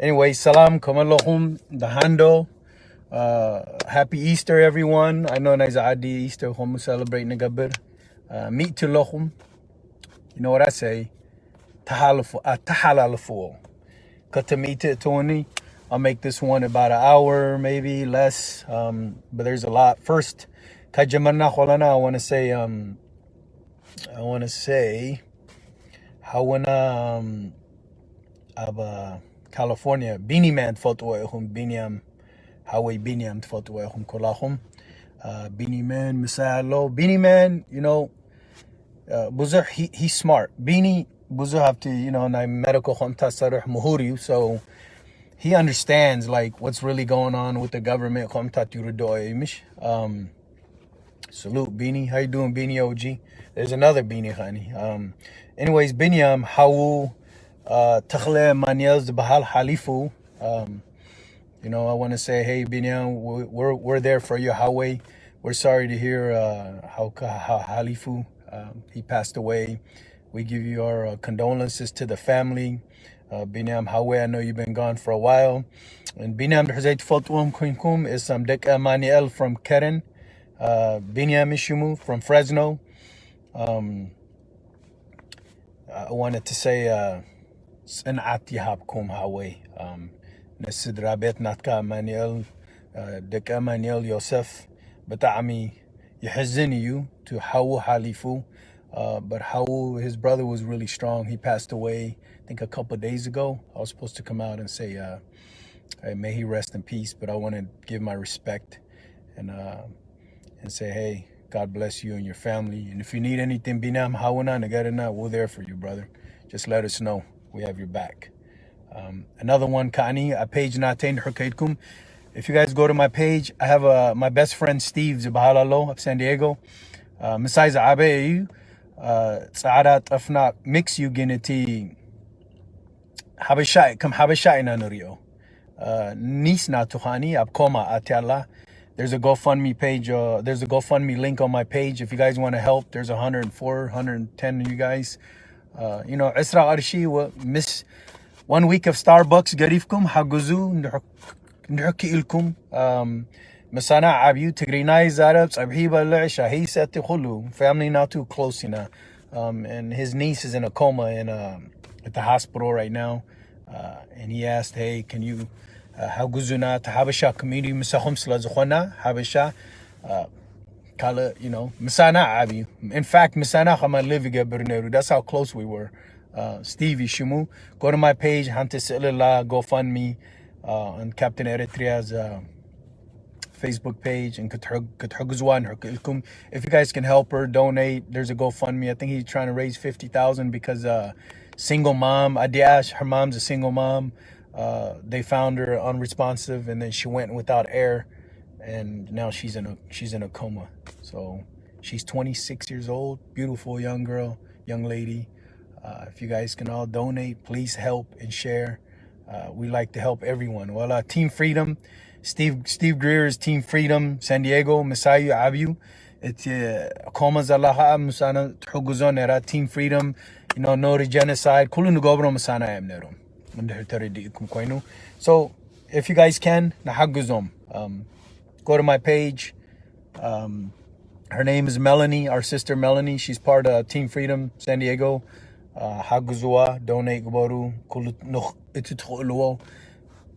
Anyway, salam, kamalahum, dahando. Happy Easter, everyone. I know Naiza Adi Easter, home celebrate Nagabir. Meet to lohum. You know what I say? Tahalalafu. Katamita Tony. I'll make this one about an hour, maybe less. But there's a lot. First, Kajamarna Holana, I wanna say how when California, Beanie Man Fotoehum, Biniam, Hawaii Biniam Fotoehum Kolahum, Beanie Man, Misalo, Beanie Man, you know, Buzzer, he's smart. Beanie, Buzzer have to, you know, medical Homta Muhuri, so he understands like what's really going on with the government. Salute Beanie. How you doing, Beanie OG? There's another Beanie, honey. Anyways, Biniam, how Takhle Maniels Bahal Halifu. You know, I want to say, hey, Biniam, we're there for you, Hawaii. We're sorry to hear how Halifu he passed away. We give you our condolences to the family. Biniam Hawaii, I know you've been gone for a while. And Biniam Hazait Fotuam Kunkum is some Dek Maniel from Keren. Biniam Ishumu from Fresno. I wanted to say Sanat Yahabkum Hawaii. Nasid Rabet Natka Maniel Dek Maniel Yosef Batami Yahazini you to Hawu Halifu. But Hawu, his brother was really strong. He passed away, I think a couple of days ago. I was supposed to come out and say, may he rest in peace. But I want to give my respect and say, hey, God bless you and your family. And if you need anything, Binam Hawana Nagarana, we're there for you, brother. Just let us know. We have your back. Another one, Kani, a page Natain Hurkaitkum. If you guys go to my page, I have my best friend Steve Zabahalalo of San Diego. Messiah Abe, Saarat Afna Mix you Ginity Habashai, come Habashai Nanurio. Nisna Tuhani, Abkoma Atiala. There's a GoFundMe page. There's a GoFundMe link on my page. If you guys want to help, there's 104, 110 of you guys. You know, Isra Arshi, miss 1 week of Starbucks, Garifkum, Haguzu, Nurkilkum, Masana Abu, Tigray Arabs, Abhiba Lisha, he said to Hulu, family not too close, you know. And his niece is in a coma at the hospital right now. And he asked, hey, can you Haguzuna to Habasha community Misahum Slazhona, Habasha Kala, you know, Masana Abu. In fact, Masana Hama Liviga Berneru, that's how close we were. Stevie Shumu, go to my page, Hantis Ilila, GoFundMe, on Captain Eritrea's Facebook page, and if you guys can help her donate, there's a GoFundMe. I think he's trying to raise 50,000 because single mom, Adiash, her mom's a single mom. They found her unresponsive, and then she went without air, and now she's in a coma. So she's 26 years old, beautiful young girl, young lady. If you guys can all donate, please help and share. We like to help everyone. Well, Team Freedom. Steve Greer's Team Freedom, San Diego, Messiah Abu. It's Koma Zalaha Musana Huguzon era Team Freedom, you know, no genocide. Kulunu Gobro Musana Emnerum. So if you guys can, Nahaguzom, go to my page. Her name is Melanie, our sister Melanie. She's part of Team Freedom, San Diego. Haguzua, donate Goboru, Kulu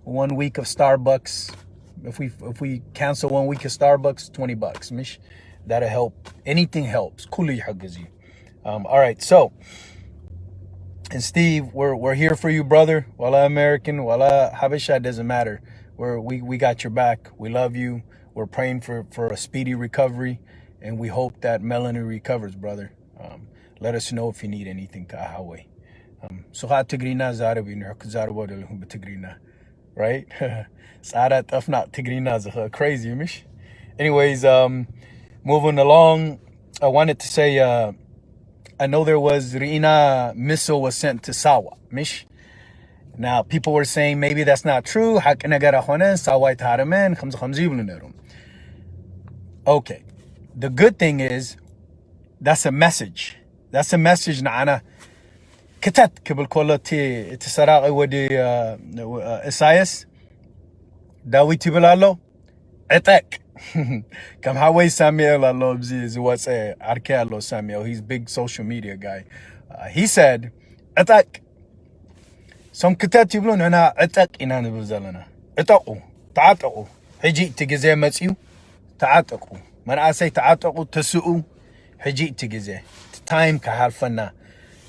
1 week of Starbucks. If we cancel 1 week of Starbucks, $20, mish. That'll help. Anything helps. Kuli hagazi. All right, so, and Steve, we're here for you, brother. Wala American, wala Habesha, doesn't matter. We got your back. We love you. We're praying for a speedy recovery, and we hope that Melanie recovers, brother. Let us know if you need anything, Kahawe. So Tigrina Zarabi Tigrina. Right? Sarat Afnat Tigrina crazy mish. Anyways, moving along, I wanted to say I know there was Rina missile was sent to Sawa, mish. Now people were saying maybe that's not true. Okay. The good thing is that's a message. That's a message, Nana. كتت قبل كولتي تسراقي ودي إسايس داوي تبلالو عتاك كم هاوي ساميل الله بزي what's أركي الله ساميل he's big social media guy he said عتاك سم كتت يقولون أنا عتاك إنا نبزلنا عتاقو تعاتقو حجي تجزي مسيو تعاتقو من أسي تعاتقو تسوقو حجي تجزي time كهالفنا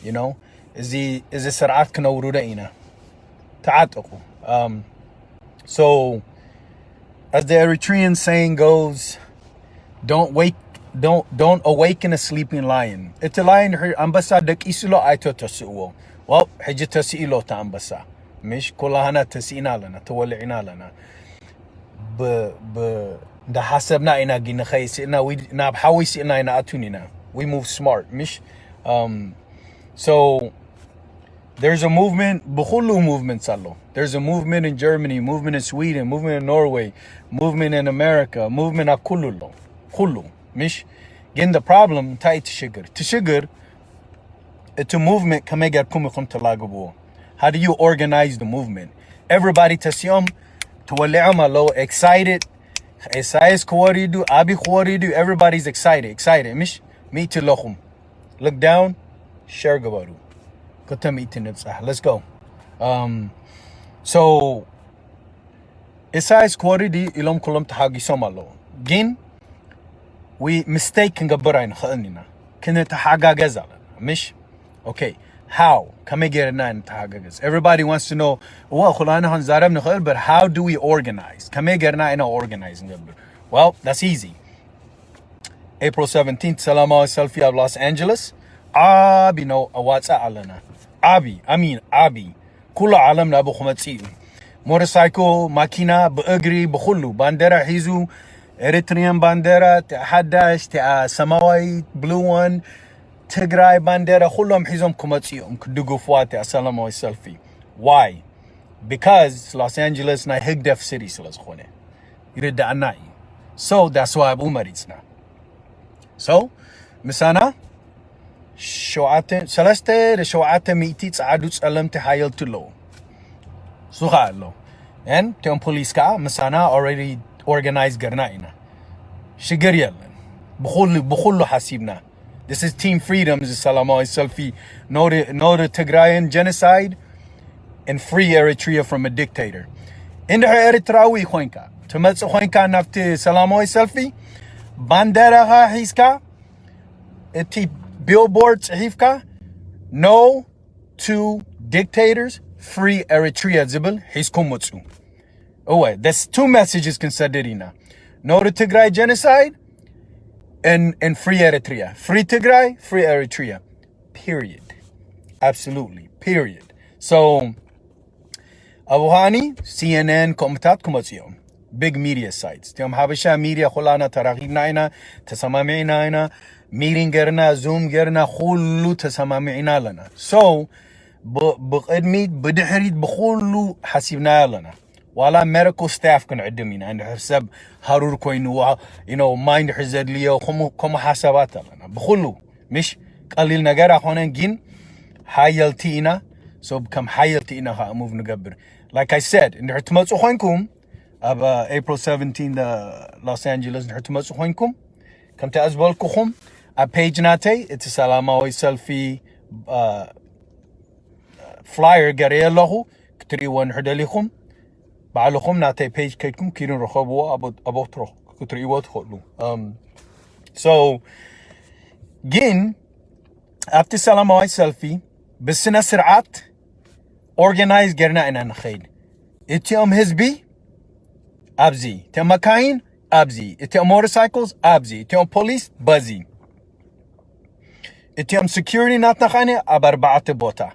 you know is سرعات كنورودينا تعاتقو so as the Eritrean saying goes don't awaken a sleeping lion it's a lion أنبسا دك إسلو أيتو تسوقو well حجي تسئلو تأنبسا مش كلنا تسئنا لنا تولعنا لنا ده حسبنا إنا جينا خيس إنا نابحويس إنا إنا أتونينا we move smart مش so there's a movement بخلو movement صلوا there's a movement in Germany movement in Sweden movement in Norway movement in America movement كله مش again the problem تاي تشجر it's a movement كما يقولكم يكون تلاقبوه how do you organize the movement everybody تسيوم تولعهم الله excited إسايس كواريدو أبي كواريدو everybody's excited مش ميت لهم look down share قبارو كنت ميت نفسه let's go so إسايس كواريدي إلهم كلهم تحاجي سوم الله جين we mistake نقبرين خلنينا كنا تحاجا جزالا مش okay how كم يجرنا نتحاجز everybody wants to know well خلنا هنزارم نخيل but how do we organize كم يجرنا إنا organize نقبر well that's easy April 17th سلام selfie of Los Angeles أبي نو واتساب لنا أبي كل عالمنا أبو خمسين موتوسيكل ماكينة بأجري بخلو بانديرا حيزو Eritrean بانديرا تحداش سماوي blue one Tigray bandera كلهم حيزهم كمتيهم كدقوا فواتي السلام selfie why because Los Angeles na higdef city سلاز خونه يرد عناي so that's why أبو مريضنا so مسانا شوعات سلسته شوعات ميتي تصعدوا تسألم تحايل تلو سوخا له and تيم police كا مسانا already organized قرنائنا شجر يلن بخلو حسيبنا This is Team Freedom's Salamoy selfie. No the Tigrayan genocide and free Eritrea from a dictator. In the Eritrea khoinka. Tumatsu khoinka nafti Salamoy selfie. Bandera ha hiska. Eti billboards hifka. No to dictators. Free Eritrea zibil hiskomutsu. Oh wait, there's two messages considerina. No the Tigray genocide. And free Eritrea. Free Tigray, free Eritrea. Period. Absolutely. Period. So, Abuhani, CNN, Komitat Komotzion. Big media sites. Tiam Habasha media Holana Taraginaina, Tasamamina, meeting Gerna, Zoom Gerna, Hulu Tasamamina lana. So, Bukadmit, Budiharit, Buhulu Hasibna lana. Wala medical staff can عدمينا عند حساب هارور كوينو you know mind حزد ليه كم حسابات لنا بخلو مش قليل نجارة هنا جين حيلتينا so بكم حيلتينا ها move نقبر like I said إن هرتمت أخوانكم أبا April 17 Los Angeles إن هرتمت أخوانكم كم تأزبالكم a page ناتي it's سلامة selfie flyer قريه له كتري وان هردليكم بعلقهم نعطي page كيكم كيرون رخابوا أبو تروح كتريوات خلو so جين أبتي سلامة selfie بس سرعات organize قرنا إنا نخيل إتيام هزبي أبزي إتيام مكاين أبزي إتيام motorcycles أبزي إتيام police بزي إتيام security ناتنخاني أبربعة بوتا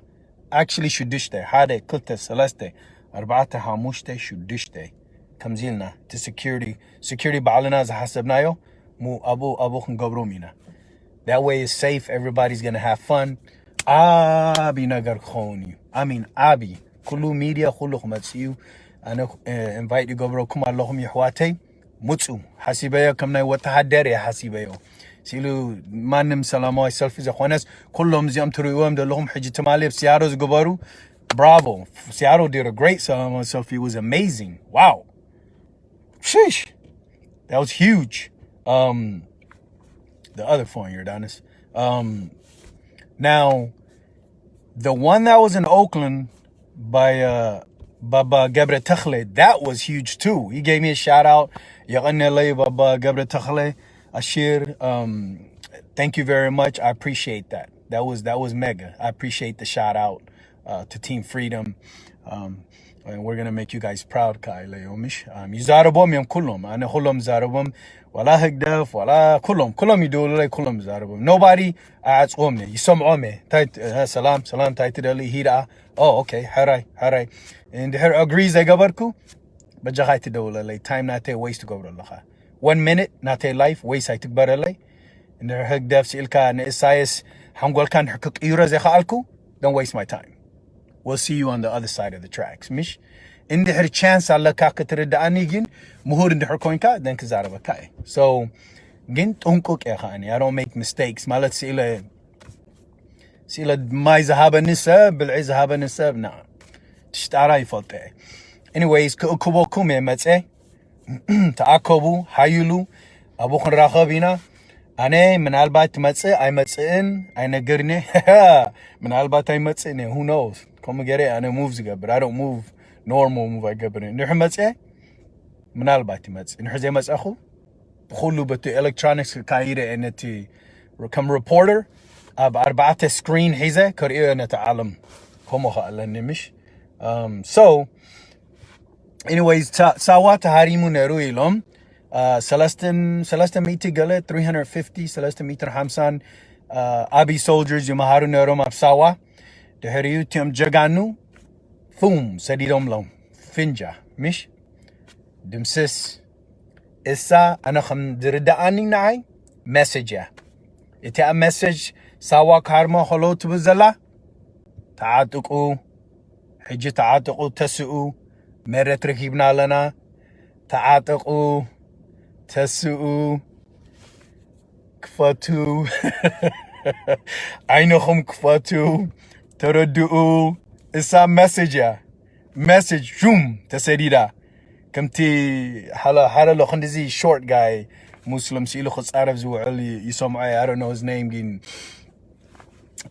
actually شدشته هذا كلته سلسته أربعة هاموشته شدشته كمزيلنا security بعلنا إذا حسبنايو مو أبو خنقبرومينا that way is safe everybody's gonna have fun أبي نجار خوني أبي كله media كله خمسيو أنا invite يقبروكم اللهم يحواتي متسو حسيبيو كمنا وتحدري حسيبيو سيلو مانم سلاموي سلفي زخونس كلهم زيام ترويهم دلهم حجي تمالي بسيارو زقبارو bravo Seattle did a great Salamoy selfie. It was amazing. Wow. Sheesh. That was huge. The other phone, your Adonis. Now the one that was in Oakland by Baba Gebre Takhle, that was huge too. He gave me a shout out. Yaqanele Baba Gebre Takhle Ashir. Thank you very much. I appreciate that. That was mega. I appreciate the shout out to Team Freedom. And we're gonna make you guys proud, Kai Leomish. Yizarabom yam kulum. Ana kulum zarabom. Wala hagdaf. Wala kulum yidulu le kulum zarabom. Nobody adds omne. Yisom ome. Tait salam taitidali hira. Oh, okay. Harai. And her agrees I gabarku. But jahay tidula le time nate waste to go to lacha. 1 minute nate life waste I tikbarale. And her hagdaf silka and Isaias hangwal kan hakuk ira zekhalku. Don't waste my time. We'll see you on the other side of the tracks. Mish, in the her chance Allah kakatred anigin, muhur in the her coinka, then kazarabakai. So, gint unkuk ehani. I don't make mistakes. Malat sila my zahaba nisab, bil zahaba nisab na. Tishtara ifalte. Anyways, kubo kume matse. Ta'akobu hayulu abu khn rakhabina. أنا من البيت متسي أي متسين أي نجرني من البيت أي متسين who knows كم جري أنا moves جا but I don't move normal move I جبرني نحن متسي من البيت متسي نحن زي متس أخو بخلو بتو electronics كايرة إنتي كم reporter أب 4 screen هذا كريه نتعلم كم خالنا نمش so anyways سوات هاريمو نروي لهم Celeste meter gale 350 Celeste meter Hamsan Abi soldiers Yumaharu Nerom Absawa the Heriutium Jaganu Fum Sedidom Lom Finja Mish Dimsis Issa Anacham Dirdaani Nai message Ita a message Sawa Karma Holo Tubuzala Taatuku Hiji Taatuku Tasu'u Meret Rekibna Lana Taatuku Tesu Kfatu Ainochum Kfatu Torodu Isa message Zoom Tesedida Kamti Hala Lokhandizi short guy Muslim Silokhos Arabs Yisom I don't know his name gin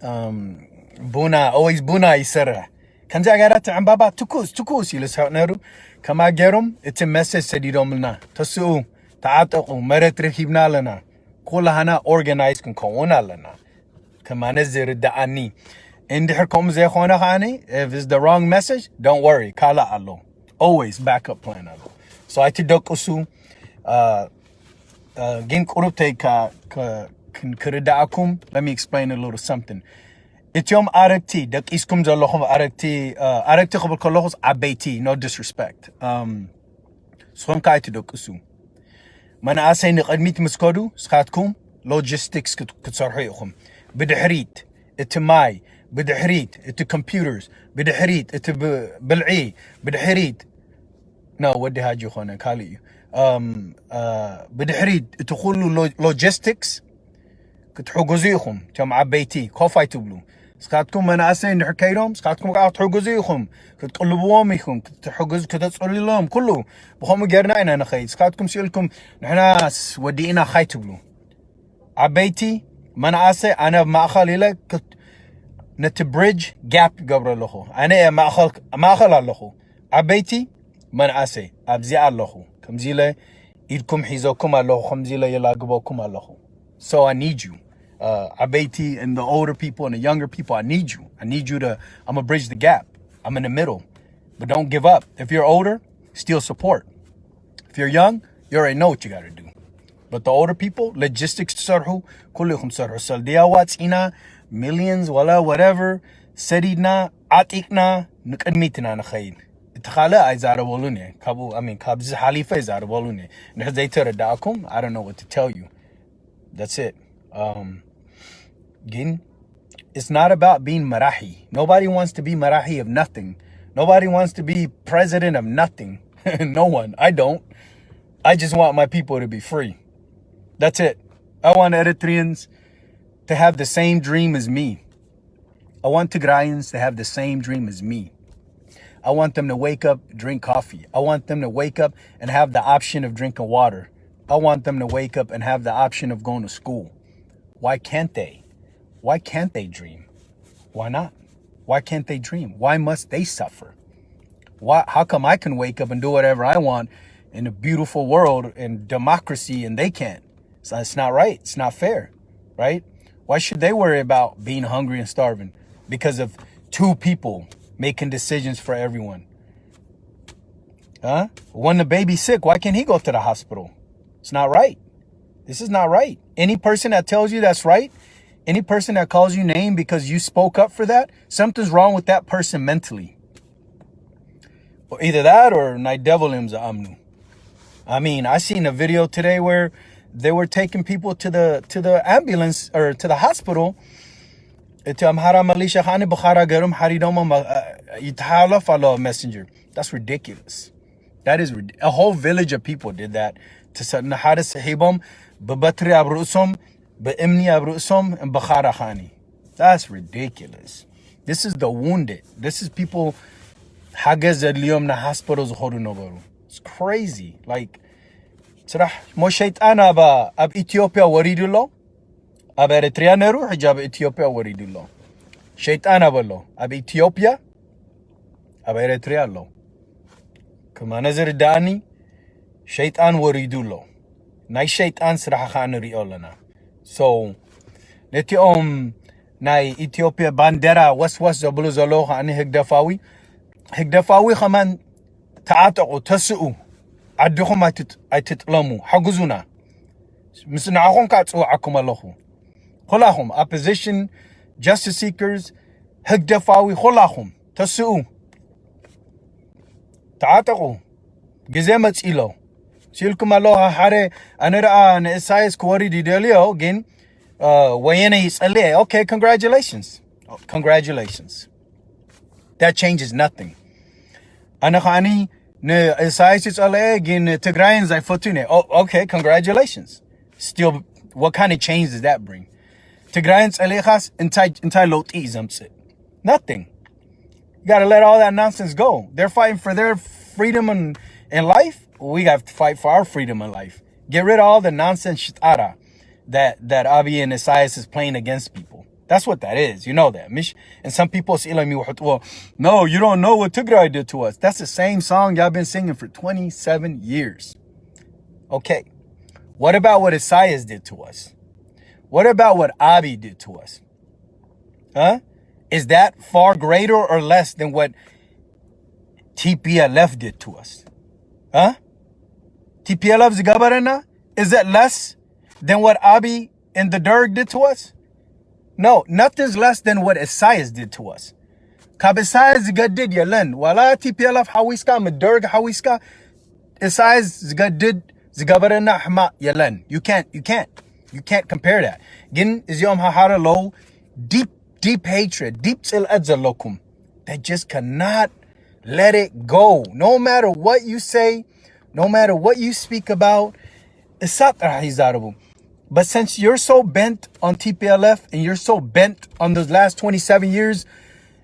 Buna always Buna Isera Kanja Garata Ambaba Tukus Yilis Naru Kama Gerum it's a message Sedidom Tasu تعاتقوا مرت ركبنا لنا كلها organized كنا لنا كمان زر الدعاني إن دحركم زي خونا خاني if it's the wrong message don't worry كلا الله always backup plan الله so I تدقسو جين كروبتي كرداكم let me explain a little something اتيوم أركتي دك إسكم زلهم أركتي قبل كلهم عبيتي no disrespect سوهم كاي تدقسو من أسين قدميت مسكودو سخاتكم logistics كتصرحيكم بدحريت اتماي بدحريت ات computers بدحريت ات بلعي بدحريت no ودي هاجي خونا كالي بدحريت تقولوا logistics كتحجزيكم تم عبيتي كوفاي تبلو سخاتكم من أسين حكيرهم سخاتكم قاعد تحجزيكم كتقلبوا ميكم كتحجز كتصلي لهم كله بخوم جرنا أنا خير سخاتكم سيلكم نحنا ودينا خيتبلو عبيتي من أسي أنا ما أخلي لك نتبرج جاب قبل له أنا ما أخل له عبيتي من أسي أبزي له كم زيله إلكم حيزكم له خم زيله يلاقبكم له so I need you Abeti and the older people and the younger people, I need you. I'm gonna bridge the gap. I'm in the middle. But don't give up. If you're older, still support. If you're young, you already know what you gotta do. But the older people, logistics sarhu, kulluhum sarhu. Saldiawats ina, millions, wala, whatever, sedidna, atikna, nukadmitna na khayin. Itkhala ay zarabolune. Kabz halifa zarabolune. Nahzaytara da'akum, I don't know what to tell you. That's it. Gin, it's not about being Marahi. Nobody wants to be Marahi of nothing. Nobody wants to be president of nothing. No one. I don't. I just want my people to be free. That's it. I want Eritreans to have the same dream as me. I want Tigrayans to have the same dream as me. I want them to wake up, drink coffee. I want them to wake up and have the option of drinking water. I want them to wake up and have the option of going to school. Why can't they? Why can't they dream? Why not? Why can't they dream? Why must they suffer? How come I can wake up and do whatever I want in a beautiful world and democracy and they can't? So it's not right. It's not fair, right? Why should they worry about being hungry and starving because of two people making decisions for everyone? Huh? When the baby's sick, why can't he go to the hospital? It's not right. This is not right. Any person that tells you that's right, any person that calls you name because you spoke up for that, something's wrong with that person mentally. Or either that or night devil amnu. I mean, I seen a video today where they were taking people to the ambulance or to the hospital. Messenger. That's ridiculous. That is a whole village of people did that to Sahara Sahibom, Babatri Abrusom, Bimni Abrusom, and Bakhara Khani. That's ridiculous. This is the wounded. This is people Hagaz Lium na hospitals Horunobaru. It's crazy. Like Sarah Moshaytana ba ab Ethiopia waridulo. Ab Eritrea neru hijab Ethiopia waridulo. Shaytana balo. Ab Ethiopia ab Eritrea lo. Kama nazar dani Shaytan waridulo. Nay Shaytan sraha khanri olana. So neti nay Ethiopia bandera was zabulu zalo khani higdafawi. Higdafawi khaman ta'atu tasu'u. عدهم أتتلموا حجزونا مسنعهم كاتسوا عكم الله خلاهم opposition justice seekers هجدفاوي خلاهم تسؤوا تعاتقوا جزمت إلو سيلكم الله حري أنا رأى نسايس كوري ديدليو جن وينه يسأليه okay congratulations that changes nothing أنا خاني Oh, okay, congratulations. Still, what kind of change does that bring? Nothing. You gotta let all that nonsense go. They're fighting for their freedom in life. We have to fight for our freedom in life. Get rid of all the nonsense shitara that Abiy and Isaias is playing against people. That's what that is. You know that. And some people say, well, no, you don't know what Tigray did to us. That's the same song y'all been singing for 27 years. Okay. What about what Isaias did to us? What about what Abiy did to us? Huh? Is that far greater or less than what TPLF did to us? Huh? TPLF's Gabarena? Is that less than what Abiy and the Derg did to us? No, nothing's less than what Isaias did to us. Kab Isaias did yalan. Wala TPLF hawiska Maderg hawiska. Isaias did zgabarana hma yalan. You can't compare that. Gin is yom hahara low, deep hatred, deep til adzalokum. They just cannot let it go. No matter what you say, no matter what you speak about, isatra hizarabu. But since you're so bent on TPLF and you're so bent on those last 27 years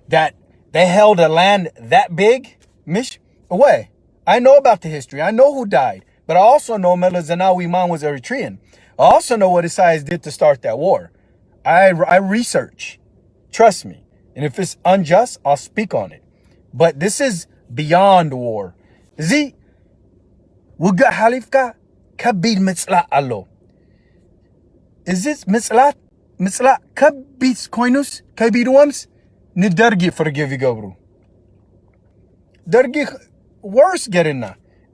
that they held a land that big, mish, away. I know about the history. I know who died. But I also know Mela Zenawi Man was Eritrean. I also know what Isaias did to start that war. I research. Trust me. And if it's unjust, I'll speak on it. But this is beyond war. Zi, wuga halifka kabir mitzla allo. Is this mitzla kabis koinus kabiruams nidargi forgive gabru. Dargi worse getting.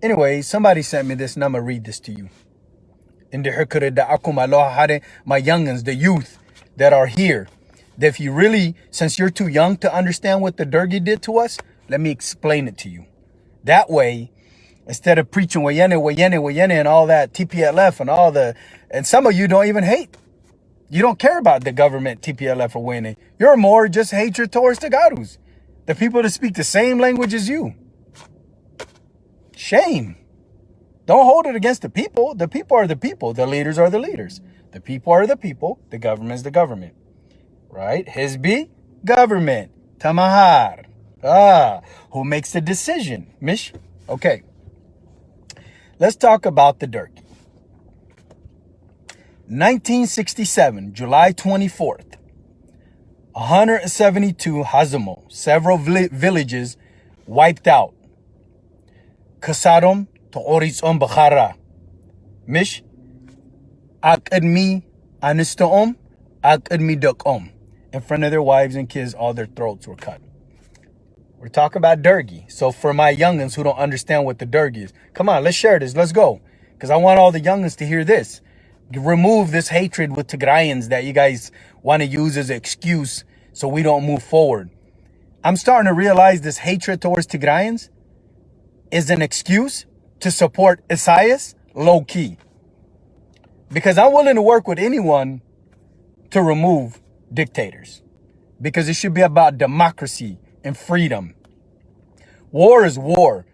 Anyway, somebody sent me this and I'm gonna read this to you. In the hikare da akum aloha hare, my youngins, the youth that are here. That if you really, since you're too young to understand what the Dergi did to us, let me explain it to you. That way, instead of preaching wayene and all that TPLF and all the, and some of you don't even hate. You don't care about the government, TPLF or wayene. You're more just hatred towards the Garus, the people that speak the same language as you. Shame. Don't hold it against the people. The people are the people. The leaders are the leaders. The people are the people. The government is the government. Right? Hizbi, government. Tamahar. Who makes the decision? Mish? Okay. Let's talk about the Dergi. 1967, July 24th. 172 Hazamo, several villages wiped out. Kasadom to Oritzom Bakhara. Mish? Akadmi Anistoom, Akadmi Dukom. In front of their wives and kids, all their throats were cut. We're talking about Dergi. So for my youngins who don't understand what the Dergi is, come on, let's share this. Let's go. Because I want all the youngins to hear this. Remove this hatred with Tigrayans that you guys want to use as an excuse so we don't move forward. I'm starting to realize this hatred towards Tigrayans is an excuse to support Isaias low-key. Because I'm willing to work with anyone to remove dictators. Because it should be about democracy and freedom. War is war,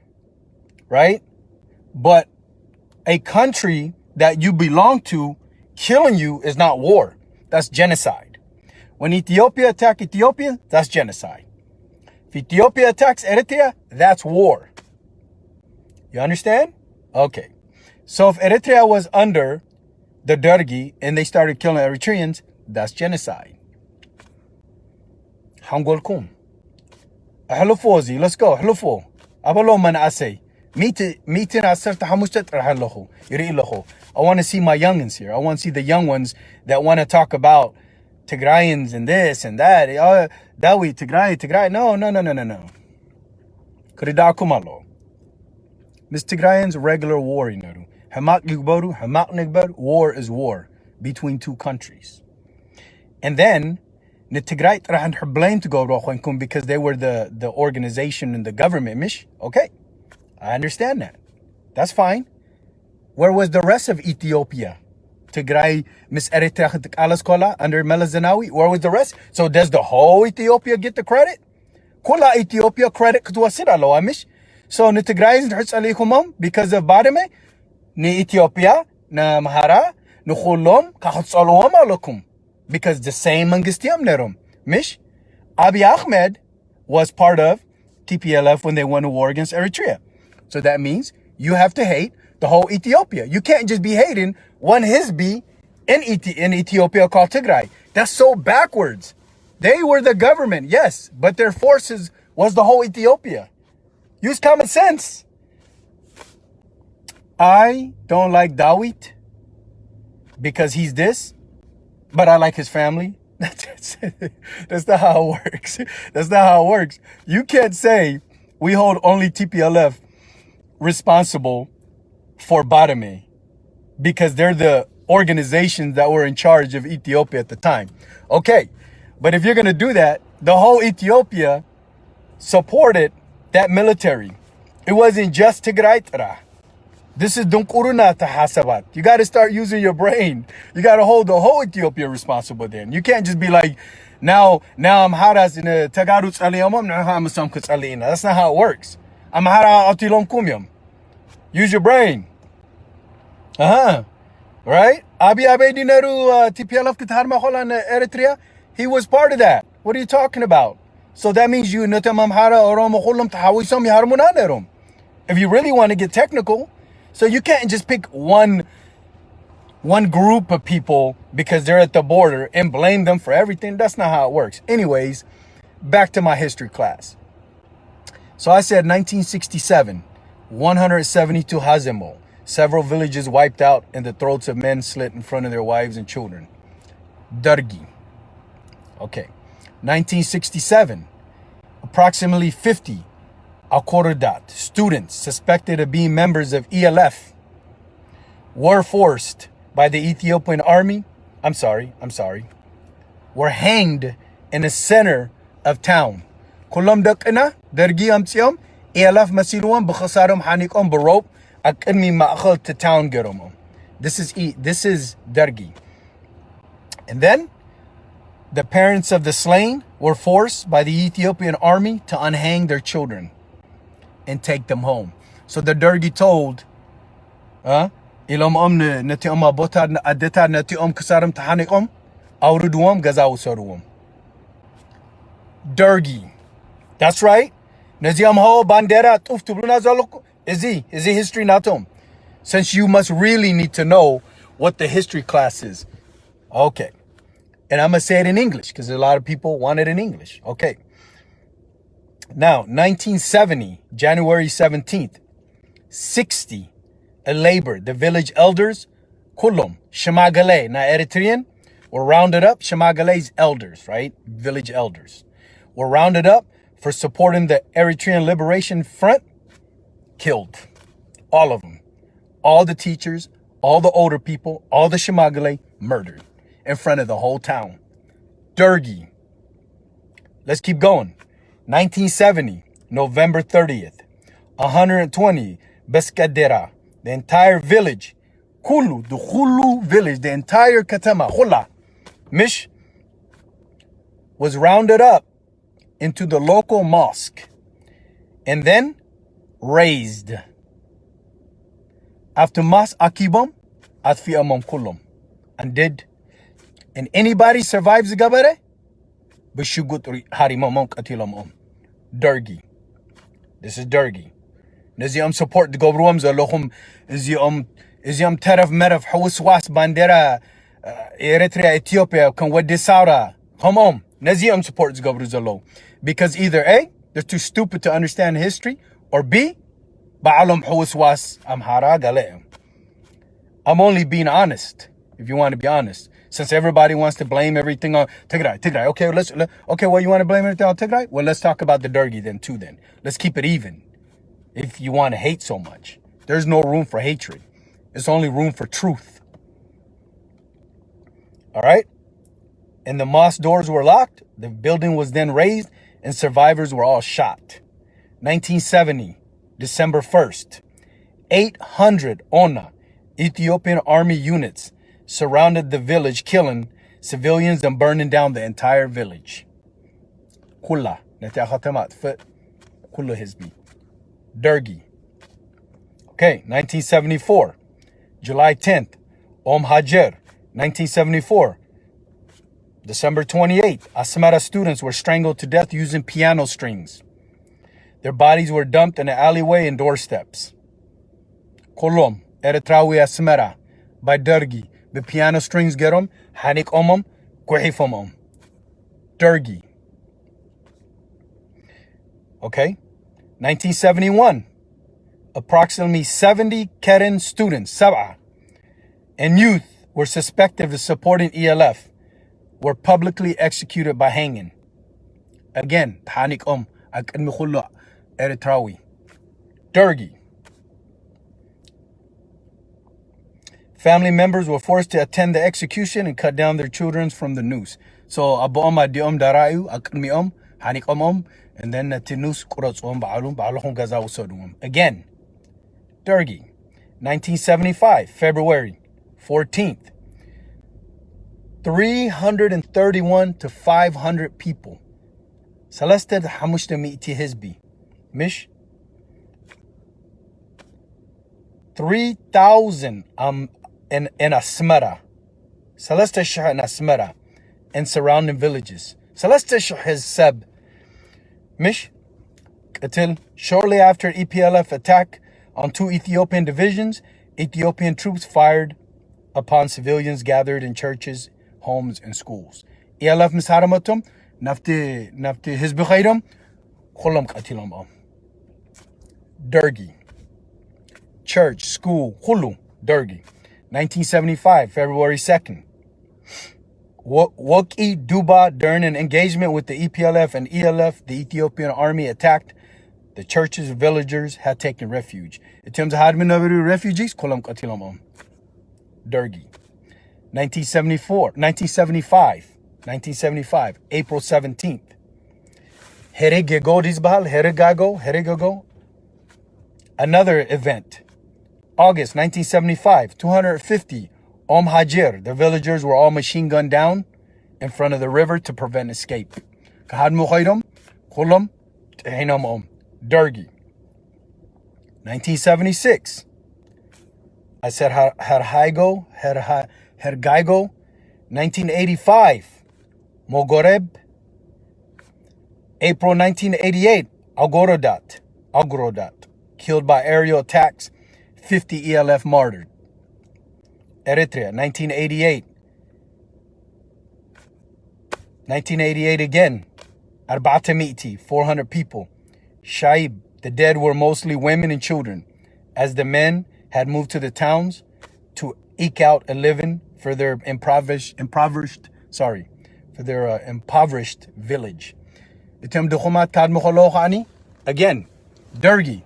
right? But a country that you belong to killing you is not war. That's genocide. When Ethiopia attacked Ethiopia, that's genocide. If Ethiopia attacks Eritrea, that's war. You understand? Okay. So if Eritrea was under the Dergi and they started killing Eritreans, that's genocide. Hangolkum. Ahlufozi, let's go. Ahlufo. Abalo man asay. Meeting asarta hamustat rahallahu. Irilahu. I want to see my youngins here. I want to see the young ones that want to talk about Tigrayans and this and that. Dawi, Tigray. No. Kuridakumalo. Miss Tigrayans, regular war. Hamak Nigbaru, Hamak Nigbar, war is war between two countries. And then, the Tigray and her blame to go because they were the organization and the government. Mish, okay. I understand that. That's fine. Where was the rest of Ethiopia? Tigray, Miss Eritrea, under Meles Zenawi. Where was the rest? So does the whole Ethiopia get the credit? Kula Ethiopia credit kutwasira lo amish. So ni Tigray is because of Bademe, ni Ethiopia, na Mahara, ni Khulom, kahutzalom alokum. Because the same Mangistiam Nerum. Mish, Abiy Ahmed was part of TPLF when they won a war against Eritrea. So that means you have to hate the whole Ethiopia. You can't just be hating one Hizbi in Ethiopia called Tigray. That's so backwards. They were the government, yes, but their forces was the whole Ethiopia. Use common sense. I don't like Dawit because he's this, but I like his family. That's not how it works. That's not how it works. You can't say we hold only TPLF responsible for Badame because they're the organizations that were in charge of Ethiopia at the time. Okay, but if you're going to do that, the whole Ethiopia supported that military. It wasn't just Tigray. This is Dunkuruna Tahasabat. You got to start using your brain. You got to hold the whole Ethiopia responsible then. You can't just be like, now I'm haras in a Tagarut Aliyamam, now I'm some Kutsalina. That's not how it works. I'm hara Atilom Kumyam. Use your brain. Right? Abiy Ahmed TPLF Katarma Holan Eritrea. He was part of that. What are you talking about? So that means you Natamam Hara Oromo Holam Tahawisam Yarmunanerum. If you really want to get technical, so you can't just pick one group of people because they're at the border and blame them for everything. That's not how it works. Anyways, back to my history class. So I said 1967, 172 Hazemo, several villages wiped out and the throats of men slit in front of their wives and children. Dergi. Okay. 1967, approximately 50 Al-Quradat students suspected of being members of ELF were forced by the Ethiopian army. Were hanged in the center of town. Kulam dakina dergi amtsiom ELF masiluam bkhasarum hanikom barope akmi ma'khal to town geromo. This is Dergi. And then the parents of the slain were forced by the Ethiopian army to unhang their children and take them home. So the Dergi told ኢሎም ነቲኦም ኣቦታት ኣዴታት ነቲኦም ክሳሮም ተሓኒቆም ኣውርድዎም ገዛ ውሰድዎም Dergi. That's right. ነዚኦም ሆ ባንዴራ ጡፍ ትብሉና ዘለኩም እዚ history ናቶም since you must really need to know what the history class is. Okay. And I'm going to say it in English because a lot of people want it in English. Okay. Now, 1970, January 17th, 60 a labor, the village elders, kulum, Shemagale, na Eritrean, were rounded up. Shemagale's elders, right? Village elders were rounded up for supporting the Eritrean Liberation Front, killed. All of them. All the teachers, all the older people, all the Shemagale, murdered in front of the whole town. Dergi. Let's keep going. 1970, November 30th, 120, Beskadera, the entire village, Kulu, the Hulu village, the entire Katama, Hula, Mish, was rounded up into the local mosque and then raised. After Mas Akibam, Atv Amam Kulum, and anybody survives the Gabare, Bishugut Harimamon Katilamon. Dergi. This is Dergi. Naziam support the Gobruam Zalohum Izium Teref Meref Hawaswas Bandera Eritrea Ethiopia can what Saura. Come on. Naziam supports Gobru Zalo. Because either A, they're too stupid to understand history, or B, Ba'alam Hawaswas Amhara Galeim. I'm only being honest, if you want to be honest. Since everybody wants to blame everything on Tigray. Okay, okay, well, you want to blame everything on Tigray? Well, let's talk about the Dergi then too then. Let's keep it even. If you want to hate so much. There's no room for hatred. It's only room for truth. All right? And the mosque doors were locked. The building was then razed and survivors were all shot. 1970, December 1st, 800 ONA, Ethiopian army units, surrounded the village, killing civilians and burning down the entire village. Kula, Kula Hizbi. Dergi. Okay, 1974, July 10th, Hajer, 1974. December 28th, Asmara students were strangled to death using piano strings. Their bodies were dumped in an alleyway and doorsteps. Kolom, Eritrean Asmara, by Dergi. The piano strings get them, Hanik omum, Kwehifomum. Dergi. Okay? 1971. Approximately 70 Keren students, Sab'a, and youth were suspected of supporting ELF, were publicly executed by hanging. Again, Hanik Akadmikhullah, Eritrawi. Dergi. Family members were forced to attend the execution and cut down their children from the noose. So Abu'om Adiom Darayu, Akmi'om, Hanikomom, and then Tinus Kurotzom Ba'alum Gaza Usodum. Again, Dergi. 1975, February 14th. 331 to 500 people. Celeste Hamushta Miti Hizbi. Mish. 3,000 in Asmara. Celeste Shah in Asmara and surrounding villages. Celeste Shah has Seb. Mish. Until shortly after EPLF attack on 2 Ethiopian divisions, Ethiopian troops fired upon civilians gathered in churches, homes, and schools. ELF Misharamatum, Nafti Hizbukhairam, Khulam Katilam. Dergi. Church, school, Hulu, Dergi. 1975, February 2nd. Woki Duba, during an engagement with the EPLF and ELF, the Ethiopian army attacked the churches and villagers had taken refuge. In terms of refugees, Kolam Katilamam. Dergi. 1975, April 17th. Herigago. Another event. August 1975, 250, Hajer. The villagers were all machine gunned down in front of the river to prevent escape. Dergi. 1976, I said Herhaigo, 1985. Mogoreb, April 1988. Algorodat, killed by aerial attacks, 50 ELF martyred. Eritrea, 1988. 1988 again. Arbatamiti, 400 people. Shaib, the dead were mostly women and children, as the men had moved to the towns to eke out a living for their impoverished village. Again, Dergi,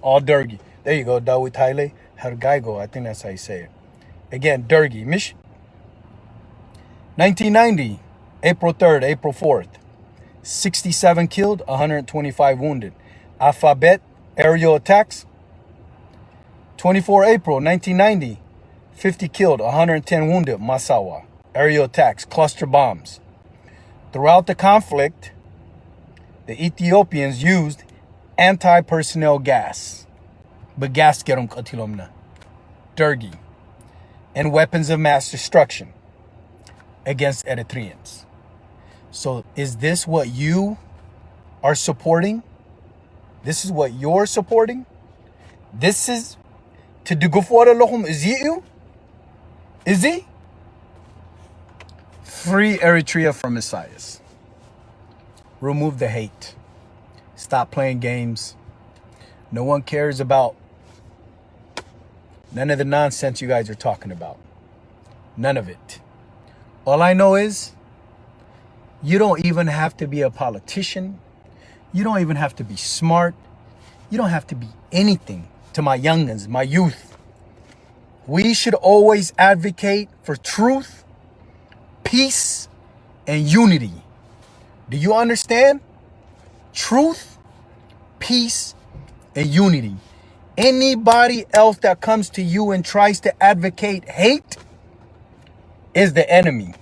all Dergi. There you go, Dawit Haile, Hergaigo, I think that's how you say it. Again, Dergi, Mish. 1990, April 3rd, April 4th. 67 killed, 125 wounded. Alphabet, aerial attacks. 24 April 1990, 50 killed, 110 wounded, Massawa. Aerial attacks, cluster bombs. Throughout the conflict, the Ethiopians used anti-personnel gas. Begaskerum katilomna. Dergi. And weapons of mass destruction against Eritreans. So is this what you are supporting? This is what you're supporting? This is to do for lahum is you? Is he? Free Eritrea from Isaias. Remove the hate. Stop playing games. No one cares about none of the nonsense you guys are talking about. None of it. All I know is you don't even have to be a politician. You don't even have to be smart. You don't have to be anything to my youngins, my youth. We should always advocate for truth, peace, and unity. Do you understand? Truth, peace, and unity. Anybody else that comes to you and tries to advocate hate is the enemy.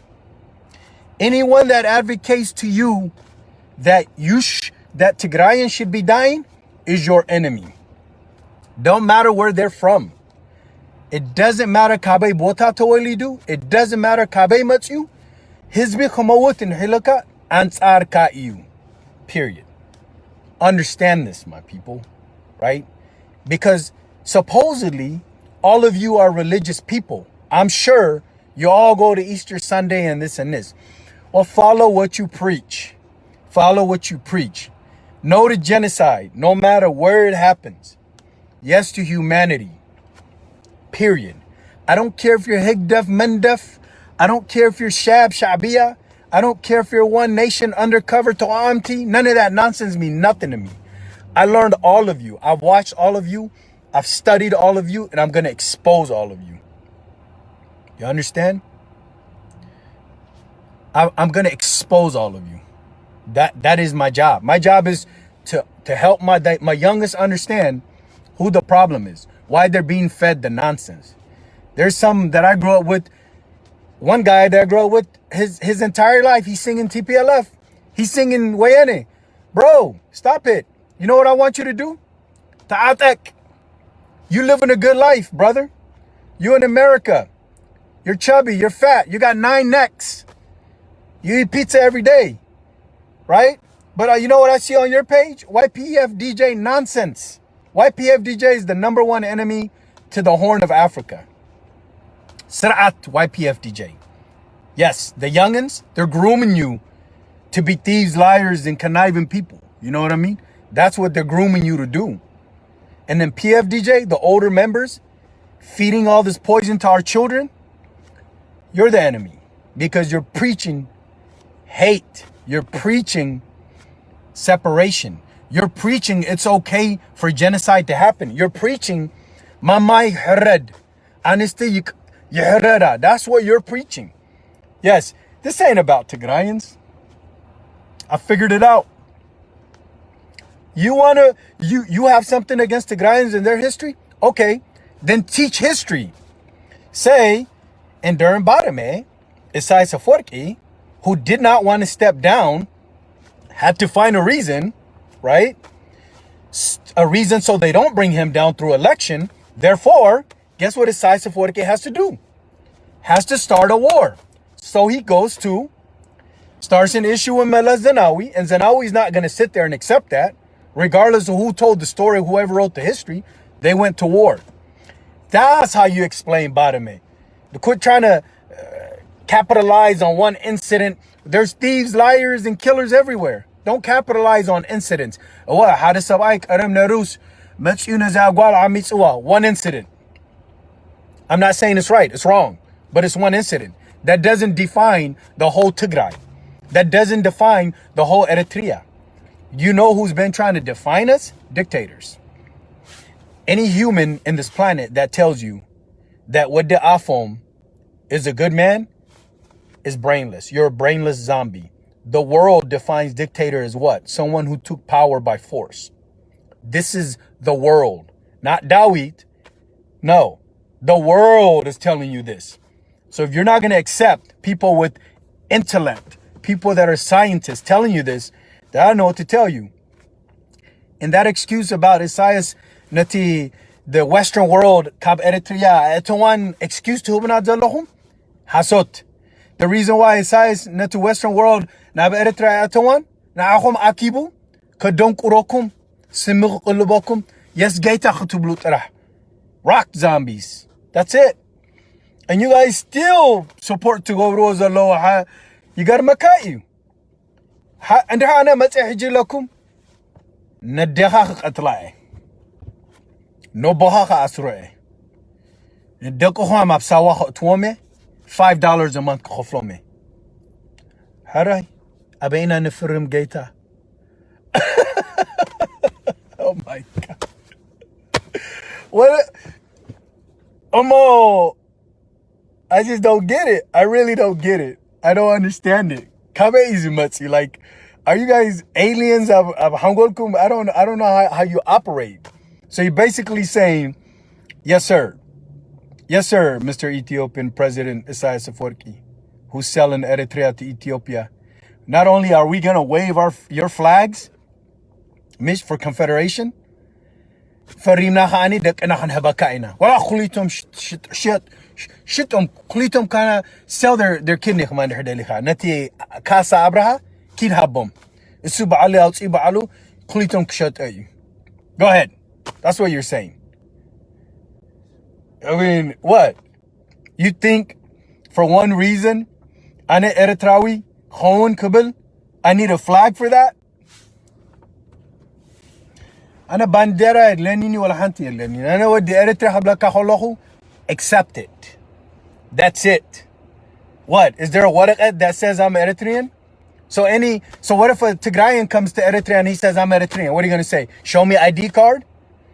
Anyone that advocates to you that that Tigrayans should be dying is your enemy. Don't matter where they're from. It doesn't matter Kabe Bota Toelidu. It doesn't matter Kabe Matsu. Hizbi Khamawutin Hilaka Ansar Kaiu. Period. Understand this, my people, right? Because supposedly all of you are religious people. I'm sure you all go to Easter Sunday and this and this. Well, follow what you preach. Follow what you preach. No to genocide, no matter where it happens. Yes to humanity. Period. I don't care if you're Higdef, Mendef. I don't care if you're Shab, Shabia. I don't care if you're One Nation, undercover to AMT. None of that nonsense means nothing to me. I learned all of you. I've watched all of you. I've studied all of you. And I'm going to expose all of you. You understand? I'm going to expose all of you. That is my job. My job is to help my youngest understand who the problem is. Why they're being fed the nonsense. There's some that I grew up with. One guy that I grew up with, his entire life, he's singing TPLF. He's singing Wayene. Bro, stop it. You know what I want you to do? Ta'atek. You living a good life, brother. You in America. You're chubby. You're fat. You got 9 necks. You eat pizza every day. Right? But you know what I see on your page? YPF DJ nonsense. YPF DJ is the #1 enemy to the Horn of Africa. Sra'at YPF DJ. Yes, the youngins, they're grooming you to be thieves, liars, and conniving people. You know what I mean? That's what they're grooming you to do. And then PF DJ, the older members, feeding all this poison to our children, you're the enemy. Because you're preaching hate. You're preaching separation. You're preaching it's okay for genocide to happen. You're preaching Mamai Hered. Anesthetic Yeherera. That's what you're preaching. Yes, this ain't about Tigrayans. I figured it out. You have something against Tigrayans and their history? Okay, then teach history. Say, and during Badame, Isaias Afwerki, who did not want to step down, had to find a reason, right? A reason so they don't bring him down through election. Therefore, guess what Asena Television has to do? Has to start a war. So he goes to, starts an issue with Meles Zenawi, and Zenawi's not going to sit there and accept that. Regardless of who told the story, whoever wrote the history, they went to war. That's how you explain Badame. Quit trying to capitalize on one incident. There's thieves, liars, and killers everywhere. Don't capitalize on incidents. One incident. I'm not saying it's right, it's wrong, but it's one incident. That doesn't define the whole Tigray. That doesn't define the whole Eritrea. You know who's been trying to define us? Dictators. Any human in this planet that tells you that Wade Afom is a good man is brainless. You're a brainless zombie. The world defines dictator as what? Someone who took power by force. This is the world, not Dawit. No, the world is telling you this. So if you're not going to accept people with intellect, people that are scientists telling you this, then I don't know what to tell you. And that excuse about Isaias Nati, the Western world, Kab Eritrea, it's one excuse to Hubnadzalahum? Hasot. The reason why Isaias Nati Western world, Nab Eritrea, Etawan, Naahum Akibu, Kadonk Urokum, Simuk Ulubokum, yes, Gaita Khutublutrah. Rock zombies. That's it. And you guys still support to go Rosa Loa. You got to makai you. And Hana Matsahijilakum Nadeha Atlai. No Boha Asre. Dekoham Absawa Twome $5 a month Koflome. Harai Abena Neferim Gaita. Oh my God. What? Omo. I just don't get it. I really don't get it. I don't understand it. Kabe Izumutsi, like, are you guys aliens of Hangolkum? I don't know how you operate. So you're basically saying, yes, sir. Yes, sir, Mr. Ethiopian President Isaias Afwerki, who's selling Eritrea to Ethiopia. Not only are we gonna wave your flags, Mish, for Confederation, Farimna Hani Dekanahan Habakaina. Wala Khulitum Shitum Khulitum kana sell their kidney commander Deliha. Nati Casa Abraha, Kid Habum. Isuba Ali out Ibalu, Khulitum Kshat you. Go ahead. That's what you're saying. I mean, what? You think for one reason, Ane Eritrawi, Khon Kabul, I need a flag for that? Ana bandera Lenini wala hanti Lenini. Ana wadi Eritrea habla kaholohu. Accept it. That's it. What? Is there a waraqat that says I'm Eritrean? So what if a Tigrayan comes to Eritrea and he says I'm Eritrean? What are you gonna say? Show me ID card?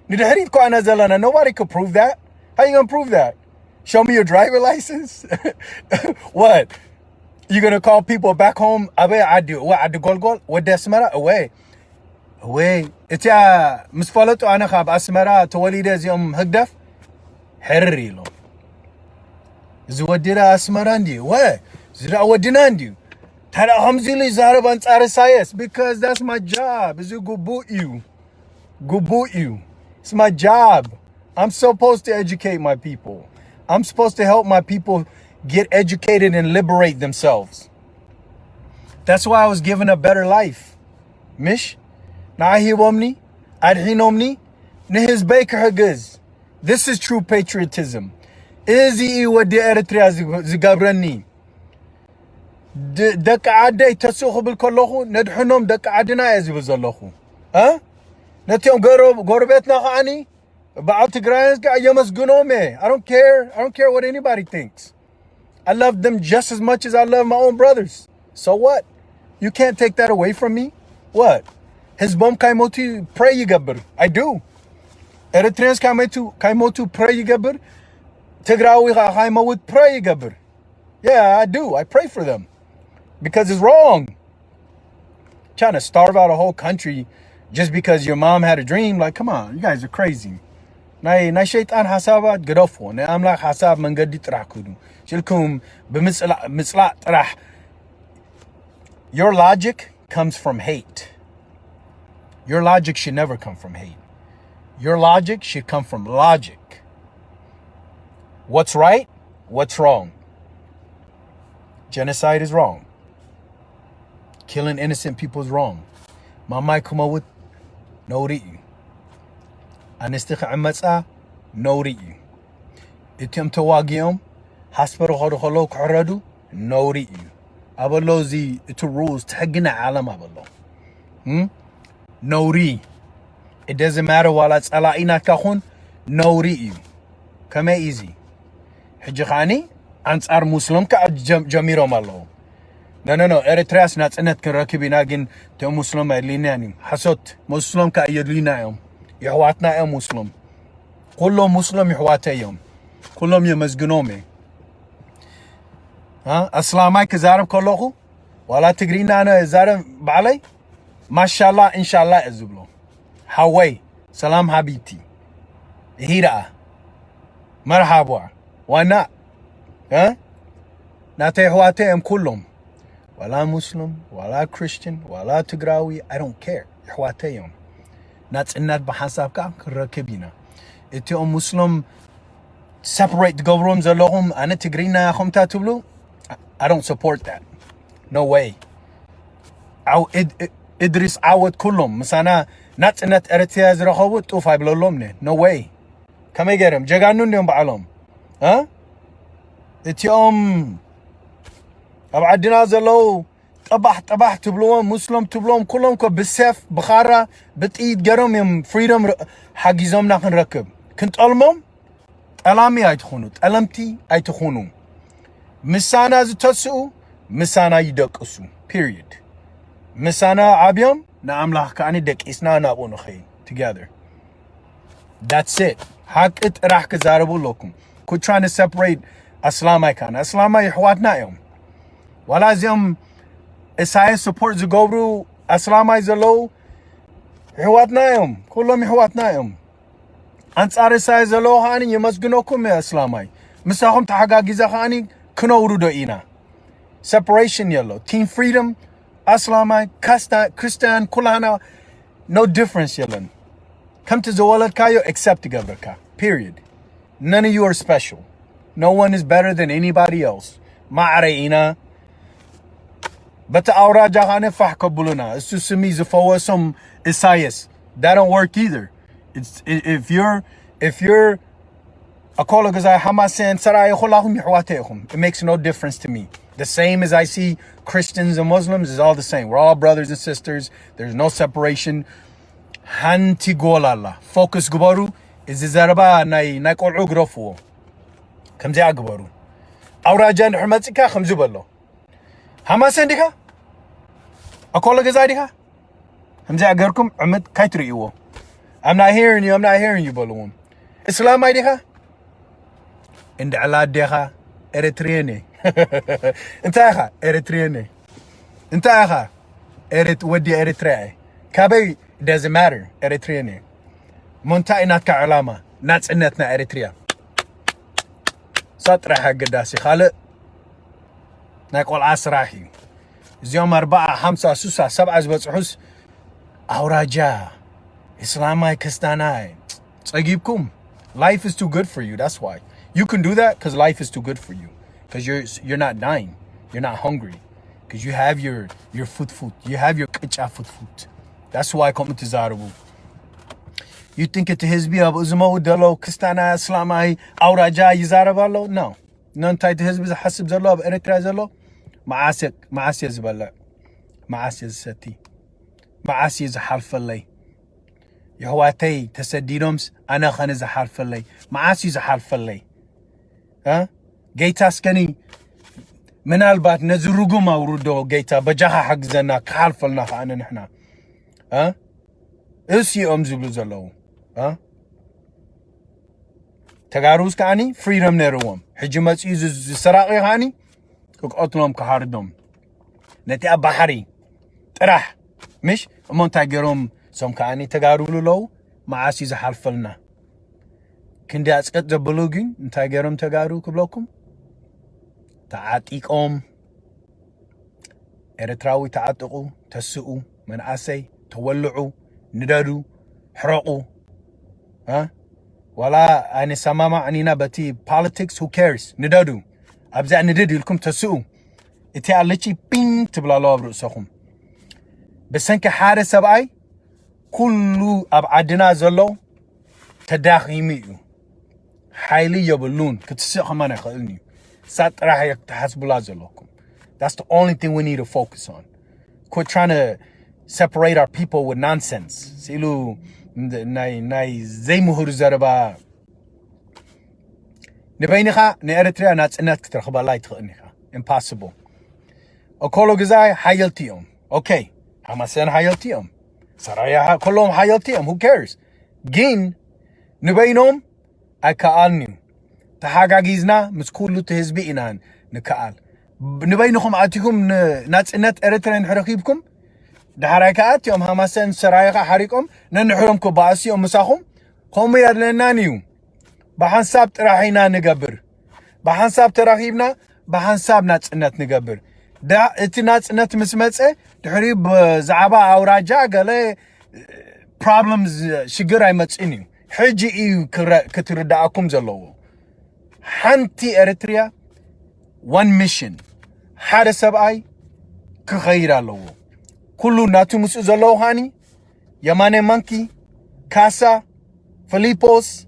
Nobody could prove that. How you gonna prove that? Show me your driver license? What? You gonna call people back home? Abe adu what adu golgol? What desmara away? Away. It's misfalato ana khab asmara tawalida yom hagdaf. Herrilo. Zuwadira asmarandi. What? Zira wadinandi. Tara hamzili zaraban tsarasayas because that's my job. Is go boot you. Go boot you. It's my job. I'm supposed to educate my people. I'm supposed to help my people get educated and liberate themselves. That's why I was given a better life. Mish? Nahibomni? Adhinomni? Nihiz Baker Haguz. This is true patriotism. Izi wadi Eritrea zigabrani. Daka tasuhu bil kollohu nadhunom daka adina yazibuzallohu. Huh? Natyom gorbetna khani. About Tigrayans I don't care. I don't care what anybody thinks. I love them just as much as I love my own brothers. So what? You can't take that away from me. What? Hizbom kaimotu pray yigabr. I do. Eritreans kaimotu pray yigabr. Tigrawi kaimawut pray yigabr. Yeah, I do. I pray for them. Because it's wrong. Trying to starve out a whole country just because your mom had a dream. Like, come on, you guys are crazy. Na shaitan hasabat gadofo. Na amlak hasab mangadi trakudu. Shilkum b'mitzla trah. Your logic comes from hate. Your logic should never come from hate. Your logic should come from logic. What's right? What's wrong? Genocide is wrong. Killing innocent people is wrong. Mamai kuma with no ri'yu. Anistikha amatsa no ri'yu. Itim tawagiyom hospital holo ku'radu no ri'yu. Abalo zi itu rules tagina alam abalo. No ri. It doesn't matter while it's ala ina kahun no ri'yu. Kame easy. Hijkhani ansar Muslim ka jamiro malo. No. Eritrea's not net kan rakibina gin te Muslim adlinani. Hasot Muslim ka yadlina yom. Yahwatna ya Muslim. Kullo Muslim yahwata yom. Kullom yamazgunome. Aslamai ka zarab kollohu. Wala tigrina ana zarab ba'alay. Mashallah inshallah azublo. Hawai. Salam habiti. Hira. Marhaba. Why not? Nate yahwata yom kullom. Wala Muslim, wala Christian, wala Tigrawi, I don't care. Yahwatayum. That's in that bahasabka rakibina. Iti Muslim separate the governments alohum and Tigrina khumta tublu. I don't support that. No way. Idris awad kullum. Masana not in that Eritrea zrahawut ufay blolomne. No way. Come get him. Jaganun yum ba'alom. Iti أبعدنا زلو طبح تبلوهم مسلم تبلوهم كلهم بالسيف بخارة بتقيد جرم يم فريدم حاجزهم ناخن ركب كنت ألمم ألامي أيتخونو ألمتي أيتخونو مسانا زتسو مسانا يدقسو period مسانا عبيم نعم لح كأني دك إسنا نابونو خي together that's it حق راح كزاربو لكم كنت trying to separate أسلامي كان أسلامي يحواتنا يوم ولا زيهم إسرائيل support زغورو أسلامي زلو حواتنا يوم كلهم حواتنا يوم أنصار إسرائيل زلو هاني يمسجنوكم يا أسلامي مساهم تحقاقي زخاني كنورو دوئينا separation يلو team freedom أسلامي Christian كلنا no difference يلن come to زوالت كايو accept together period none of you are special no one is better than anybody else ما عرينا But أوراجا خانة فحكبلنا. It's just me زفوا some Isaias. That don't work either. It's if you're a colleague as I Hamasan Sarai Kholahum Yahwatehum. It makes no difference to me. The same as I see Christians and Muslims is all the same. We're all brothers and sisters. There's no separation. Hanti golala. Focus gubaru is zaraba na qol'u grofu. Kamza gubaru. Aurajan hurmatika khamzuballo. Hamasan dika أقول لك زايدها هم زي أجركم عمد كيتريوه I'm not hearing you بلوم إسلام أيدها إند على دها إريترياني أنت أخا إريترياني أنت أخا ودي إريتريا كابي doesn't matter إريترياني منتقنات كعلامة ناس إنتنا إريتريا سطر حق داسي خالق نقول عصراحي زيوم 4 5 6 7 زبصحوس أوراجا إسلامي كستاناي تجيبكم life is too good for you that's why you can do that because life is too good for you because you're not dying you're not hungry because you have your food you have your kitcha food that's why come to Zarabu you think it his be abu zmo dalo kastana islamai أوراجا يزاربالو no none tied to his be حسب زلو بإريتريا زلو معاسي زبالة معاسي ستي معاسي زحالف اللي يهواتي تسدينومس أنا خان زحالف اللي معاسي زحالف اللي جيتا سكني من البات نزرقو ما وردو جيتا بجاها حق زنا كحالف لنا خانا نحنا إسي زبلو زلو تقاروز كاني فريدم نيروهم حجمت إيزو سراقي هاني كقطلهم كهاردهم نتي أبحري ترح مش أمون تاجرهم سام كأني تجارولو لو معاسي زحالفلنا كندي أسقط زبلوجين تاجرهم تجارو كبلوكم تعاتيكم إريتراوي تعاتقوا تسقوا منعسي تولعوا نداروا حرقوا ولا أنا سماما عنينا بتي politics who cares ندادو أبزع ندد لكم تسوء إتي على بين تبلا الله برؤسكم بس إنك حارس أبعي كله أبعدنا زلو تداخيميو حيلي يبلون كتسيق ما نخلني سات راح يتحسب لازلكم. That's the only thing we need to focus on. Quit trying to separate our people with nonsense. Silu nay zay muhur zarba. Nibaynha ne Eritrea natsnet ktrkhbalay tkhnha. Impossible. Okolo gazay hayaltium. Okay. Hamasan hayaltium. Saraya kolom hayaltium. Who cares? Gin nibaynom akaalni. تحاجاجيزنا مسكولو تهزبي إنان نكال نبينكم عاتكم ناتسنت إريتريان حرقيبكم ده حركات يوم هماسن سرايقة حريقهم ننحرمكم باسي يوم مساخم قوم يرلنانيو بحنساب تراحينا نقبر بحنساب تراحيبنا بحنساب ناتسنت نقبر ده اتناتسنت مسمتسه تحريب زعبا أو راجع قالي problems شجرة متسينيو حجي إيو كترداكم زلوه حنتي إريتريا one mission حدا سبعي كغير له كله ناتو مسؤول له هاني يماني مانكي كاسا فيليبوس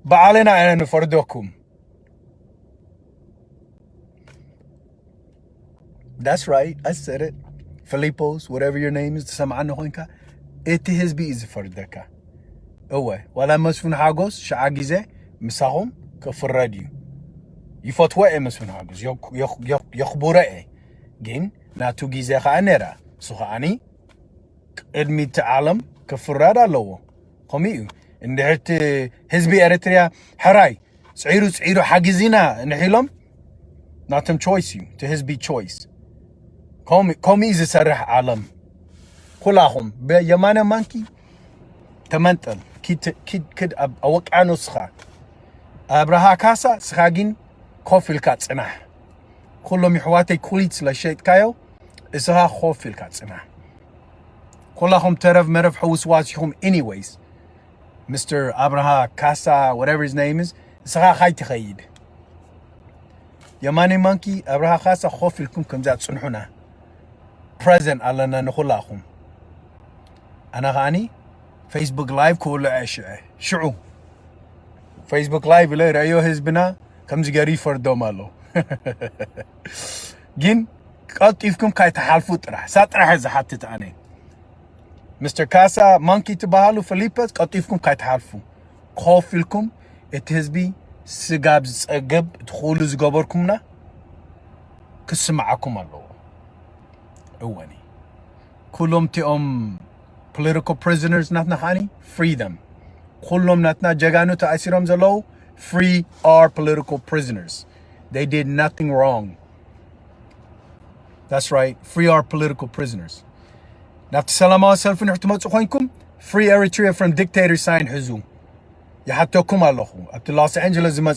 بعلنا أنا نفردوكم. That's right, I said it. Filipos, whatever your name is, سمعنا هونكا إتي هزبي إز فردكا أوه ولا مسفن حاجوس شعاجزة مساهم كفر راديو يفتوى مسفن حاجوس يخبره جين ناتو جيزة خانرا سخاني علمي تعلم كفر رادا لو قميو إن دهرت هزبي إريتريا حراي سعيرو حاجزينا نحيلهم ناتم choice to هزبي choice قومي إذا سرح عالم كلهم بيمانا مانكي تمنتل كد أوقع نسخة أبرها كاسا سخاجين خوف الكاتسنا كلهم يحواتي كوليتس لشيء كايو إسها خوف الكاتسنا كلهم ترف مرف حوس واسيهم anyways Mr. Abraha Casa whatever his name is إسها خاي تخيد يماني مانكي أبرها كاسا خوف لكم كم زاد صنحنا present علىنا نخلاهم أنا غاني فيسبوك لايف كل عشاء شعو فيسبوك لايف اللي رأيو هزبنا كم زجاري فردو مالو جين قطيفكم كاي تحالفو ترح ساترح إذا حطيت أنا مستر كاسا مانكي تبالو فيليبس قطيفكم كاي تحالفو خوف لكم اتهزبي سجاب زقب دخولو زقبركمنا كسمعكم الله أواني كلهم تيهم political prisoners natna hani free them كلهم natna jaganu ta asiram zalo free our political prisoners they did nothing wrong that's right free our political prisoners نفت سلامة سلفن احتمال تخوينكم free Eritrea from dictator sign حزو يحطوكم الله at Los Angeles زمت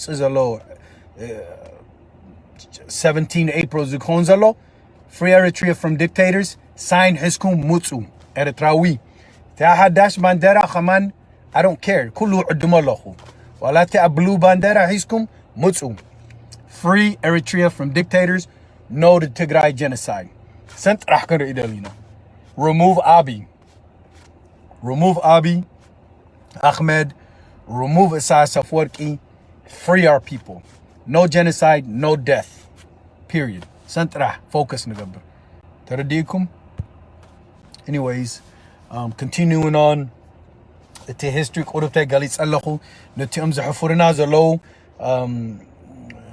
17 April زكون زلو free Eritrea from dictators sign حزكم موتسو إريتراوي تاحداش بانديرا خمان I don't care كله عدم الله ولا تقبلوا بانديرا حيسكم موتسو free Eritrea from dictators no to Tigray Genocide سنت راح كنر إدالينا remove Abiy Ahmed remove Isaias Afwerki free our people no genocide no death period سنت راح focus نقبر ترديكم anyways continuing on the history قربتي قاليت ألخو نتيم زحفرنا زلو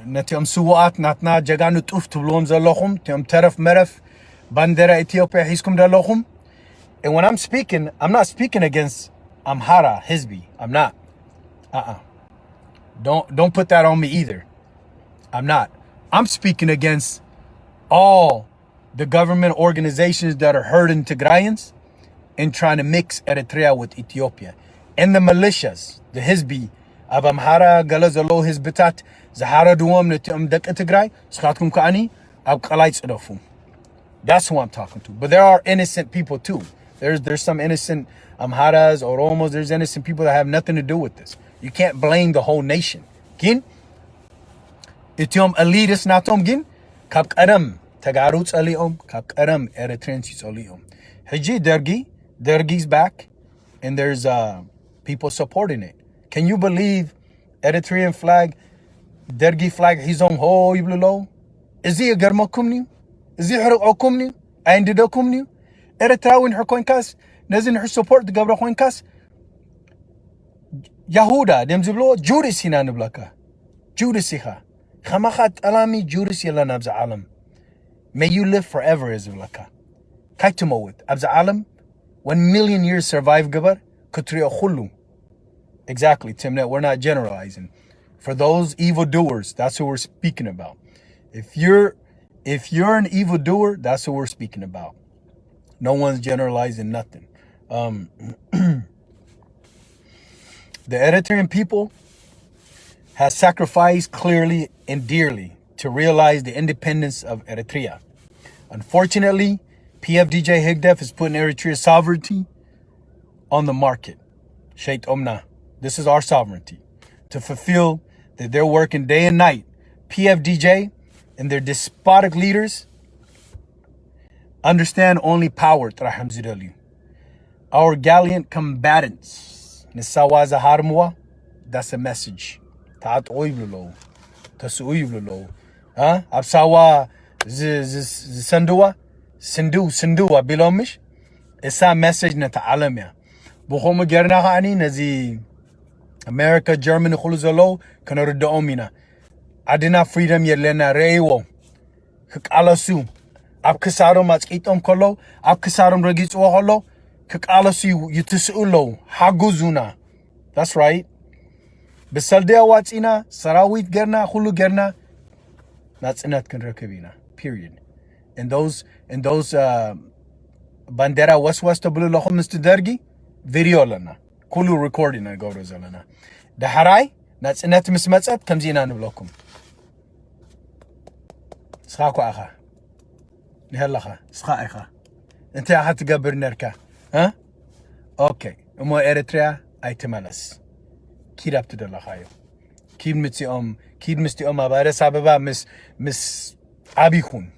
نتيم سوات ناتنا جاغانو توف تبلون زلخم تيم ترف مرف بانديرا إثيوبيا حيسكم دلخم and when I'm speaking I'm not speaking against Amhara Hizbi I'm not don't put that on me either I'm not I'm speaking against all the government organizations that are hurting Tigrayans and trying to mix Eritrea with Ethiopia. And the militias, the Hizbi, of Amhara, Galazalo, Hizbitat, Zahara Duam, Dek Tigray, Skatkum Kani, Abkalaits Edofum. That's who I'm talking to. But there are innocent people too. There's some innocent Amharas or Oromos, there's innocent people that have nothing to do with this. You can't blame the whole nation. Gin, itiom elitist natom gin, kap kadam tagaruts aliom, kap kadam Eritreans aliom. Hiji Dergi's back, and there's people supporting it. Can you believe Eritrean flag, Dergi flag, he's on ho yiblulo? Is he a garmakumni? Is he harukumni? Aindidokumni? Eritrean her coinkas, nazin her support the Gabra coinkas. Yahuda, dem ziblo, Judas hina nublaka. Judas iha. Khamachat alami Judas yala nabza alam. May you live forever, Izulaka. Kaitumowit. Abza alam, 1 million years survive gabar, kutri khulu. Exactly, Timnet, we're not generalizing. For those evildoers, that's who we're speaking about. If you're an evildoer, that's who we're speaking about. No one's generalizing nothing. The Eritrean people has sacrificed clearly and dearly to realize the independence of Eritrea. Unfortunately, PFDJ Higdef is putting Eritrea's sovereignty on the market. Sheit Omna, this is our sovereignty. To fulfill that they're working day and night. PFDJ and their despotic leaders understand only power. Our gallant combatants, Nisawaza Harmua, that's a message. Taat oiblulo, tasuiblulo, Absawa Sandua, Sindua Bilomish, it's a message na ta'alamya. Bukhoma gerna hani nazi America, Germany, Khuluzalo, Kanarda Omina. Adina freedom yelena rewo. Kalasu. Abkasarum itom kolo, Abkasarum regis oholo, Kalasu yutisulo, Haguzuna. That's right. Besaldea watsina, Sarawit gerna, Hulu gerna. That's inat kan rakabina. Period. And those bandera west of blue lohom Mr. Dergi, video lana. Kulu recording na go zalana. The harai, that's inat mismatsat comes in an blokum. Skako akha. Nihallaha, skaiha. Ente ahat gabir nerka. Huh? Okay. Umo Eritrea, aitemalas. Kid up to the lahayo. Kid misti abare sababa miss abikun.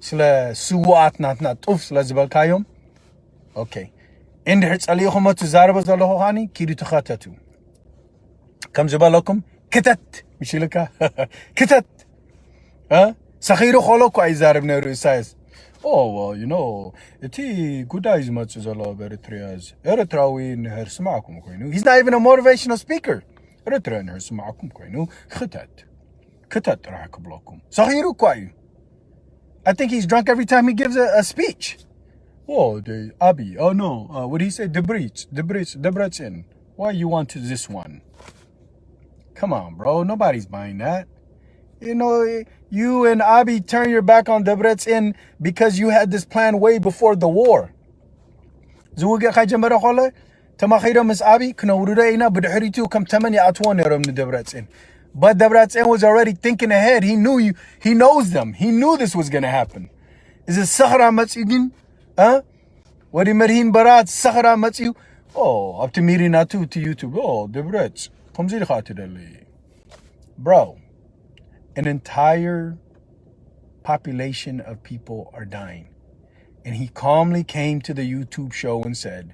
Sla suwat not uf sla zbalkayom. Okay. In the hertz aliyahoma to zarabas alohani, kid to khatatu. Comes abalokum, kitat, Mishilaka. Kitat. Huh? Sakhiru holoko izarab neru says. Oh, well, you know, iti good as much as a lot of Eritreans. Eritrea in her smakum koinu. He's not even a motivational speaker. Eritrea in her smakum koinu. Kitat rahakablokum. Sakhiru kwayu. I think he's drunk every time he gives a speech. Oh, the Abi. Oh no. What do he say? Debrecen. Why you want to this one? Come on, bro. Nobody's buying that. You know, you and Abi turn your back on Debrecen because you had this plan way before the war. Zuga khajamara khola tamakhira mis Abi knawrudaina bidhritu kam tamani atwan yaram Debrecen. But Debrecen was already thinking ahead. He knows them. He knew this was going to happen. Is it Sahara Matsigin? Huh? What Marhin Barat Sahara Matsu? Oh, up to Mirinatu to YouTube. Oh, Debrecen. Bro, an entire population of people are dying. And he calmly came to the YouTube show and said,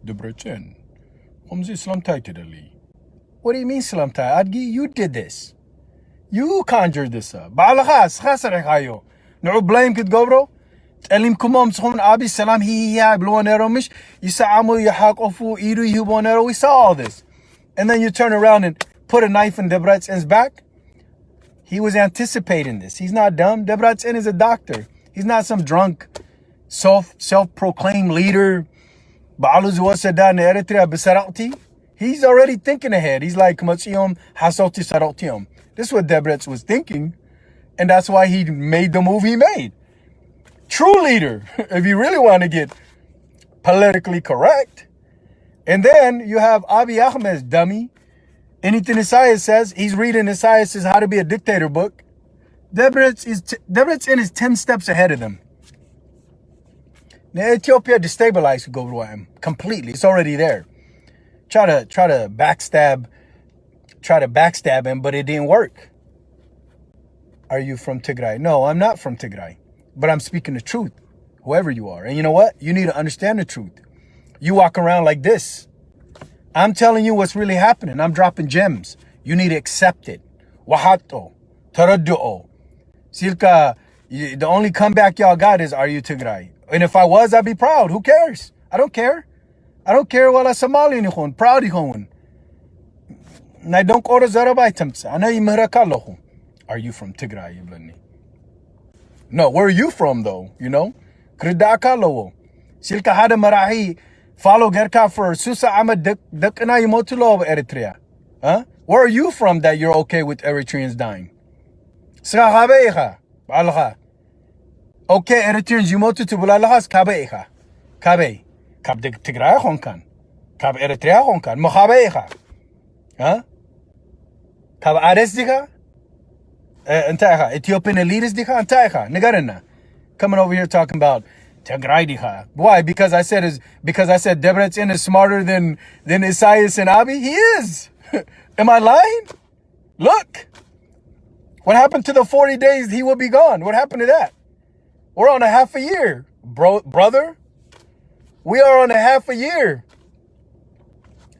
Debrecen. What do you mean Slamtai? Adgi, you did this. You conjured this up. No blame could go, bro. Elim kumam son abi salam he blonero mish. You saw amu yahak ofu iru yubonero. We saw all this. And then you turn around and put a knife in Debrecen's back. He was anticipating this. He's not dumb. Debrecen is a doctor. He's not some drunk, self-proclaimed leader. He's already thinking ahead. He's like, this is what Debrecen was thinking. And that's why he made the move he made. True leader, if you really want to get politically correct. And then you have Abiy Ahmed's dummy. Anything Isaiah says, he's reading Isaiah's How to Be a Dictator book. Debrecen is 10 steps ahead of them. Ethiopia destabilized Gobruam completely. It's already there. Try to backstab him, but it didn't work. Are you from Tigray? No, I'm not from Tigray, but I'm speaking the truth, whoever you are. And you know what? You need to understand the truth. You walk around like this. I'm telling you what's really happening. I'm dropping gems. You need to accept it. Wahato, taraddu'o. Silka, the only comeback y'all got is, are you Tigray? And if I was, I'd be proud. Who cares? I don't care. I don't care what I'm Somali nihon, proud ihon. And I don't go to Zarabai Tamsa. I know you Mirakallahu. Are you from Tigray? No, where are you from though? You know? Kridakalowo. Silka hada marahi follow Gerka for Susa Ahmed Dekana Yimotulo of Eritrea. Huh? Where are you from that you're okay with Eritreans dying? Srahabeha. Balha. Okay, Eritreans Yimotu to Bulalahas Kabeha. Kabe. Kab de Tigray Honkan. Kab Eritrea Honkan. Mohabeha. Huh? Kab Aresdiha? Ethiopian elitists diha antaiha nigarena coming over here talking about Tigray diha. Why? Because I said Debrecen is smarter than Isaias and Abi. He is. Am I lying? Look, what happened to the 40 days he will be gone? What happened to that? We're on a half a year, brother. We are on a half a year.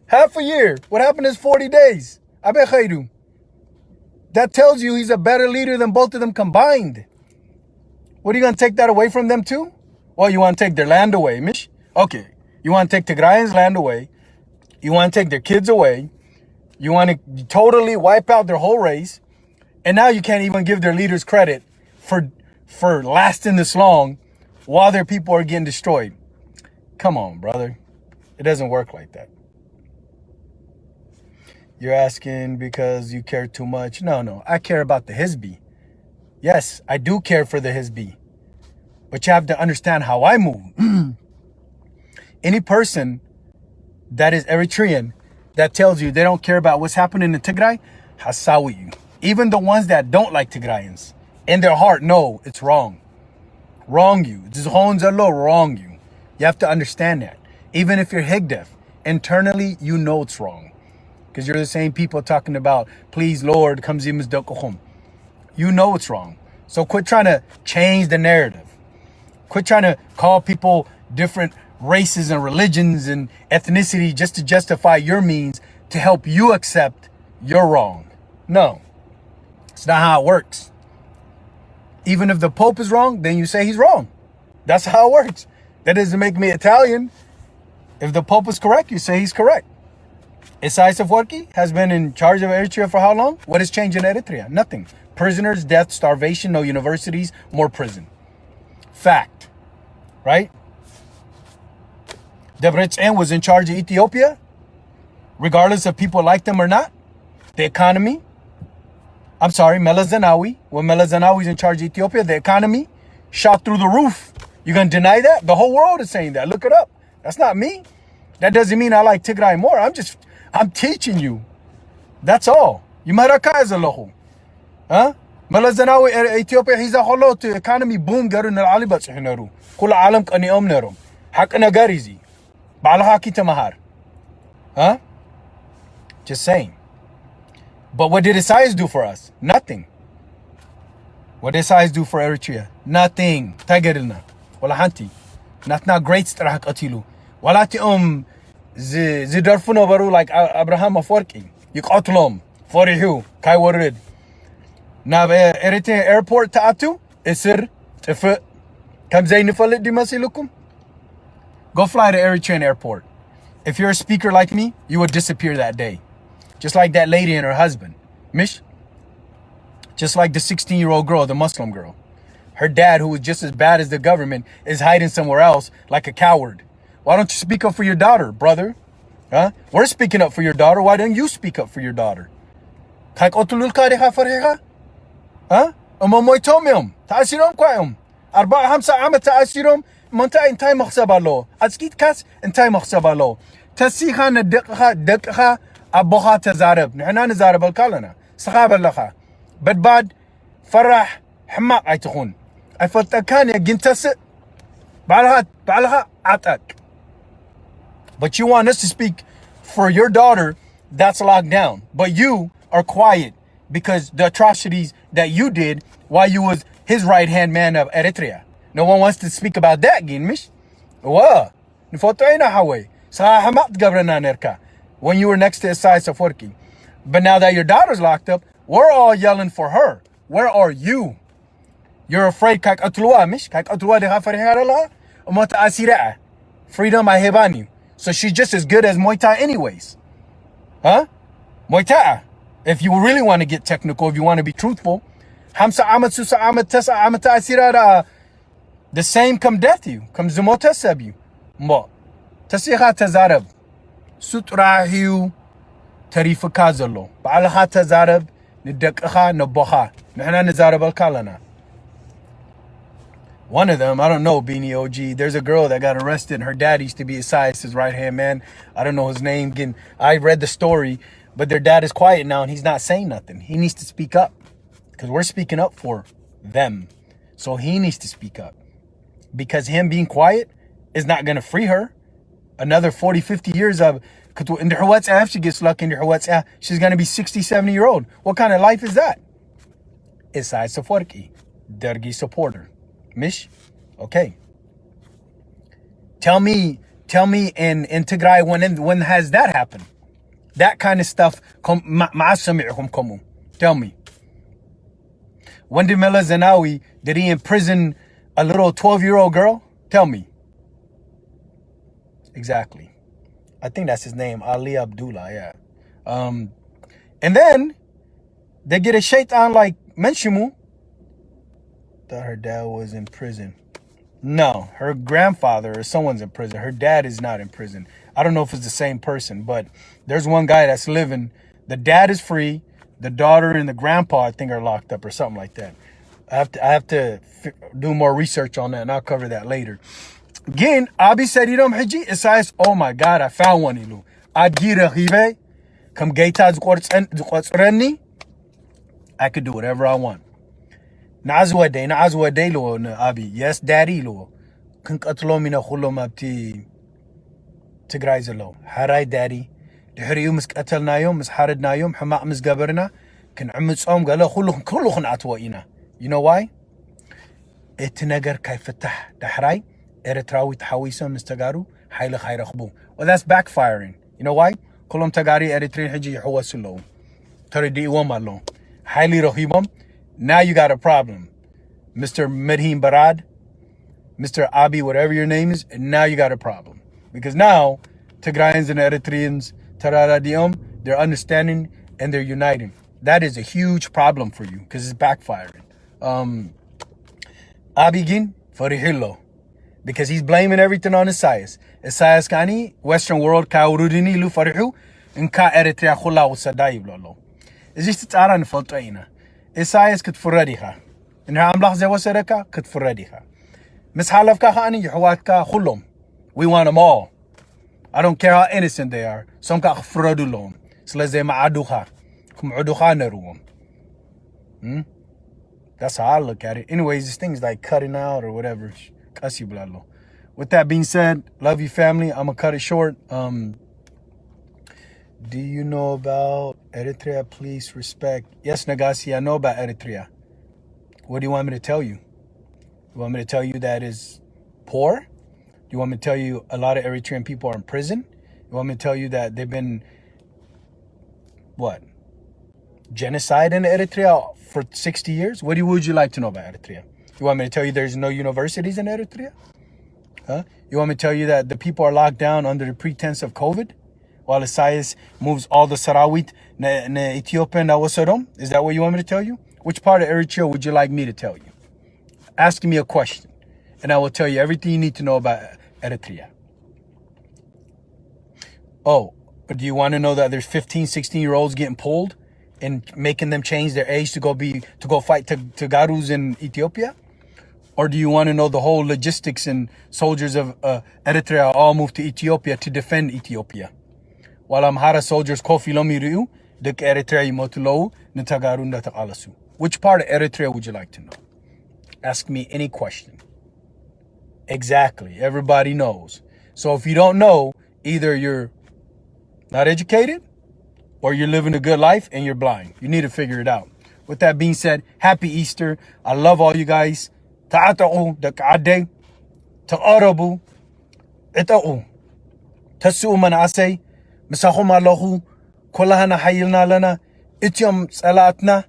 Half a year. What happened is 40 days. Abe khairu. That tells you he's a better leader than both of them combined. What are you going to take that away from them too? Well, you want to take their land away, Mish? Okay. You want to take Tigrayans' land away. You want to take their kids away. You want to totally wipe out their whole race. And now you can't even give their leaders credit for lasting this long while their people are getting destroyed. Come on, brother. It doesn't work like that. You're asking because you care too much. No. I care about the Hizbi. Yes, I do care for the Hizbi. But you have to understand how I move. Any person that is Eritrean that tells you they don't care about what's happening in Tigray, hasawi you. Even the ones that don't like Tigrayans, in their heart, no, it's wrong. Wrong you. Wrong you. You have to understand that. Even if you're Higdef, internally, you know it's wrong. Because you're the same people talking about, please, Lord, come zimus dokuchum. You know it's wrong. So quit trying to change the narrative. Quit trying to call people different races and religions and ethnicity just to justify your means to help you accept you're wrong. No, it's not how it works. Even if the Pope is wrong, then you say he's wrong. That's how it works. That doesn't make me Italian. If the Pope is correct, you say he's correct. Isaias Afwerki has been in charge of Eritrea for how long? What has changed in Eritrea? Nothing. Prisoners, death, starvation, no universities, more prison. Fact. Right? Debrecen was in charge of Ethiopia, regardless if people liked them or not. The economy. I'm sorry, Meles Zenawi. When Meles Zenawi is in charge of Ethiopia, the economy shot through the roof. You gonna deny that? The whole world is saying that. Look it up. That's not me. That doesn't mean I like Tigray more. I'm teaching you. That's all. You maraka is a loho. Huh? Malazanawi Ethiopia he's a hollow to economy boom garun al ali batsihnaru. Kula alam kani omnerum. Hakana garizi. Balaha kitamahar. Huh? Just saying. But what did Isaias do for us? Nothing. What did Isaias do for Eritrea? Nothing. Tagerina. Wala hanti. Not great strahak atilu. Walati Zidarfuno baru like Abraham Afwerki. Yuqatlum. Forihu. Kai warid. Now Eritrean airport ta'atu. Isir. Tifut. Kam zay nifalit di masilukum. Go fly to Eritrean airport. If you're a speaker like me, you would disappear that day. Just like that lady and her husband. Mish. Just like the 16-year-old girl, the Muslim girl. Her dad, who was just as bad as the government, is hiding somewhere else like a coward. Why don't you speak up for your daughter, brother? Huh? We're speaking up for your daughter. Why don't you speak up for your daughter? Huh? Umamoy tomyum. Ta'asirom kwayum. Arba'a hamsa amat ta'asirom. Monta intay makhsabalo. Atskit kas intay makhsabalo. Tasiha na dekha aboha tazarab. Nihna nazarab al-kalana. Sakhab al-lakha. Badbad farah حماق أي تخون أفضل كان يجنتس بعلها عتق. But you want us to speak for your daughter that's locked down. But you are quiet because the atrocities that you did while you was his right-hand man of Eritrea. No one wants to speak about that, Ginmish. Wow. When you were next to Isaiah Saforki. But now that your daughter's locked up, we're all yelling for her. Where are you? You're afraid kak atluwa mish kak atluwa de ghafarihara umata asira. Freedom I hebani. So she's just as good as Muay Thai anyways. Huh? Muay Thai. If you really want to get technical, if you want to be truthful, Hamsa Amat Susa Amat Tessa Amat Asira, the same come death to you. Come Zumota sab you. Mo. Tasiha Tazarab. Sutrahiu Tarifa Kazalo. Ba'alaha Tazarab. Nidakaha Naboha. Nahana Nazarab al Kalana. One of them, I don't know, Beanie OG. There's a girl that got arrested. Her dad used to be Isaiah's right-hand man. I don't know his name. Again, I read the story, but their dad is quiet now, and he's not saying nothing. He needs to speak up because we're speaking up for them. So he needs to speak up because him being quiet is not going to free her. Another 40, 50 years of, if she gets lucky, she's going to be 60, 70-year-old. What kind of life is that? Isaiah Saforki, Dergi supporter. Mish, okay. Tell me in Tigray when has that happened? That kind of stuff. Tell me. When did Mela Zenawi, did he imprison a little 12-year-old girl? Tell me. Exactly. I think that's his name, Ali Abdullah, yeah. And then they get a shaitan like Menshimu. Thought her dad was in prison. No, her grandfather or someone's in prison. Her dad is not in prison. I don't know if it's the same person, but there's one guy that's living. The dad is free. The daughter and the grandpa, I think, are locked up or something like that. I have to do more research on that, and I'll cover that later. Again, Abi said, it says, oh my God, I found one. Ilu. Adgira hive, come gaitaz I could do whatever I want. Nazwa day lo Abi. Yes, daddy lo. Kinkatlo mina khulo mabti Tigray zelo. Haray daddy. Dihriyu miskatalna yom, misharadna yom, hamaq misgaberna. Kin umutsom gala khulukh atwa ina. You know why? Etinagar kayfatah dahray. Eritrawi tahawisa mistagaru. Hayla khayrakhbu. Well, that's backfiring. You know why? Kulum tagari Eritrean hiji hawasulo. Taridi wamalo. Highly rohibam. Now you got a problem, Mr. Medhin Barad, Mr. Abi, whatever your name is, and now you got a problem. Because now, Tigrayans and Eritreans, Tararadium, they're understanding and they're uniting. That is a huge problem for you because it's backfiring. Abigin, Farihillo, because he's blaming everything on Isaias. Isaias Kani, Western world, Ka Urudini Lu Farihu, and Ka Eritrea Khula Usadayib Lolo. Is this Taran Fotaina? Isaias كتفرديها إنها أملاح زي وسركا كتفرديها مسحالف كهاني يحواتكا خلهم. We want them all. I don't care how innocent they are. Some ka خفردو لهم سلزي معادوها كم عدوها نروهم. That's how I look at it. Anyways, this thing's like cutting out or whatever. With that being said, love you family. I'm gonna cut it short. Do you know about Eritrea? Please respect. Yes, Nagasi, I know about Eritrea. What do you want me to tell you? You want me to tell you that is poor? You want me to tell you a lot of Eritrean people are in prison? You want me to tell you that they've been, what, genocide in Eritrea for 60 years? What would you like to know about Eritrea? You want me to tell you there's no universities in Eritrea? Huh? You want me to tell you that the people are locked down under the pretense of COVID? While Isaias moves all the Sarawit na Ethiopia and Awasarom? Is that what you want me to tell you? Which part of Eritrea would you like me to tell you? Ask me a question, and I will tell you everything you need to know about Eritrea. Oh, but do you want to know that there's 15, 16-year-olds getting pulled and making them change their age to go fight Tigarus in Ethiopia? Or do you want to know the whole logistics and soldiers of Eritrea all moved to Ethiopia to defend Ethiopia? While Amhara soldiers Kofi Lomiru, the Eritrea Motulo, Natagaru Nataqalasu. Which part of Eritrea would you like to know? Ask me any question. Exactly. Everybody knows. So if you don't know, either you're not educated or you're living a good life and you're blind. You need to figure it out. With that being said, happy Easter. I love all you guys. Ta'ata'u dak'ade ta'arabu ita'u tasu'u manasay misahum Allahu kullahana hayilna lana ityum salatna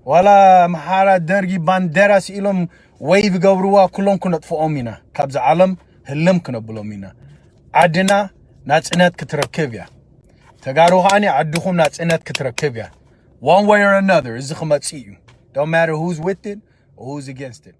wala mahara dergi banderas ilum wave gabruwa kullum kunat fu'omina kabza alam hilum kunabulomina adina nats'inat kitrakibya tagaru hani addukhum nats'inat kitrakibya one way or another is khamatsiyu. Don't matter who's with it or who's against it.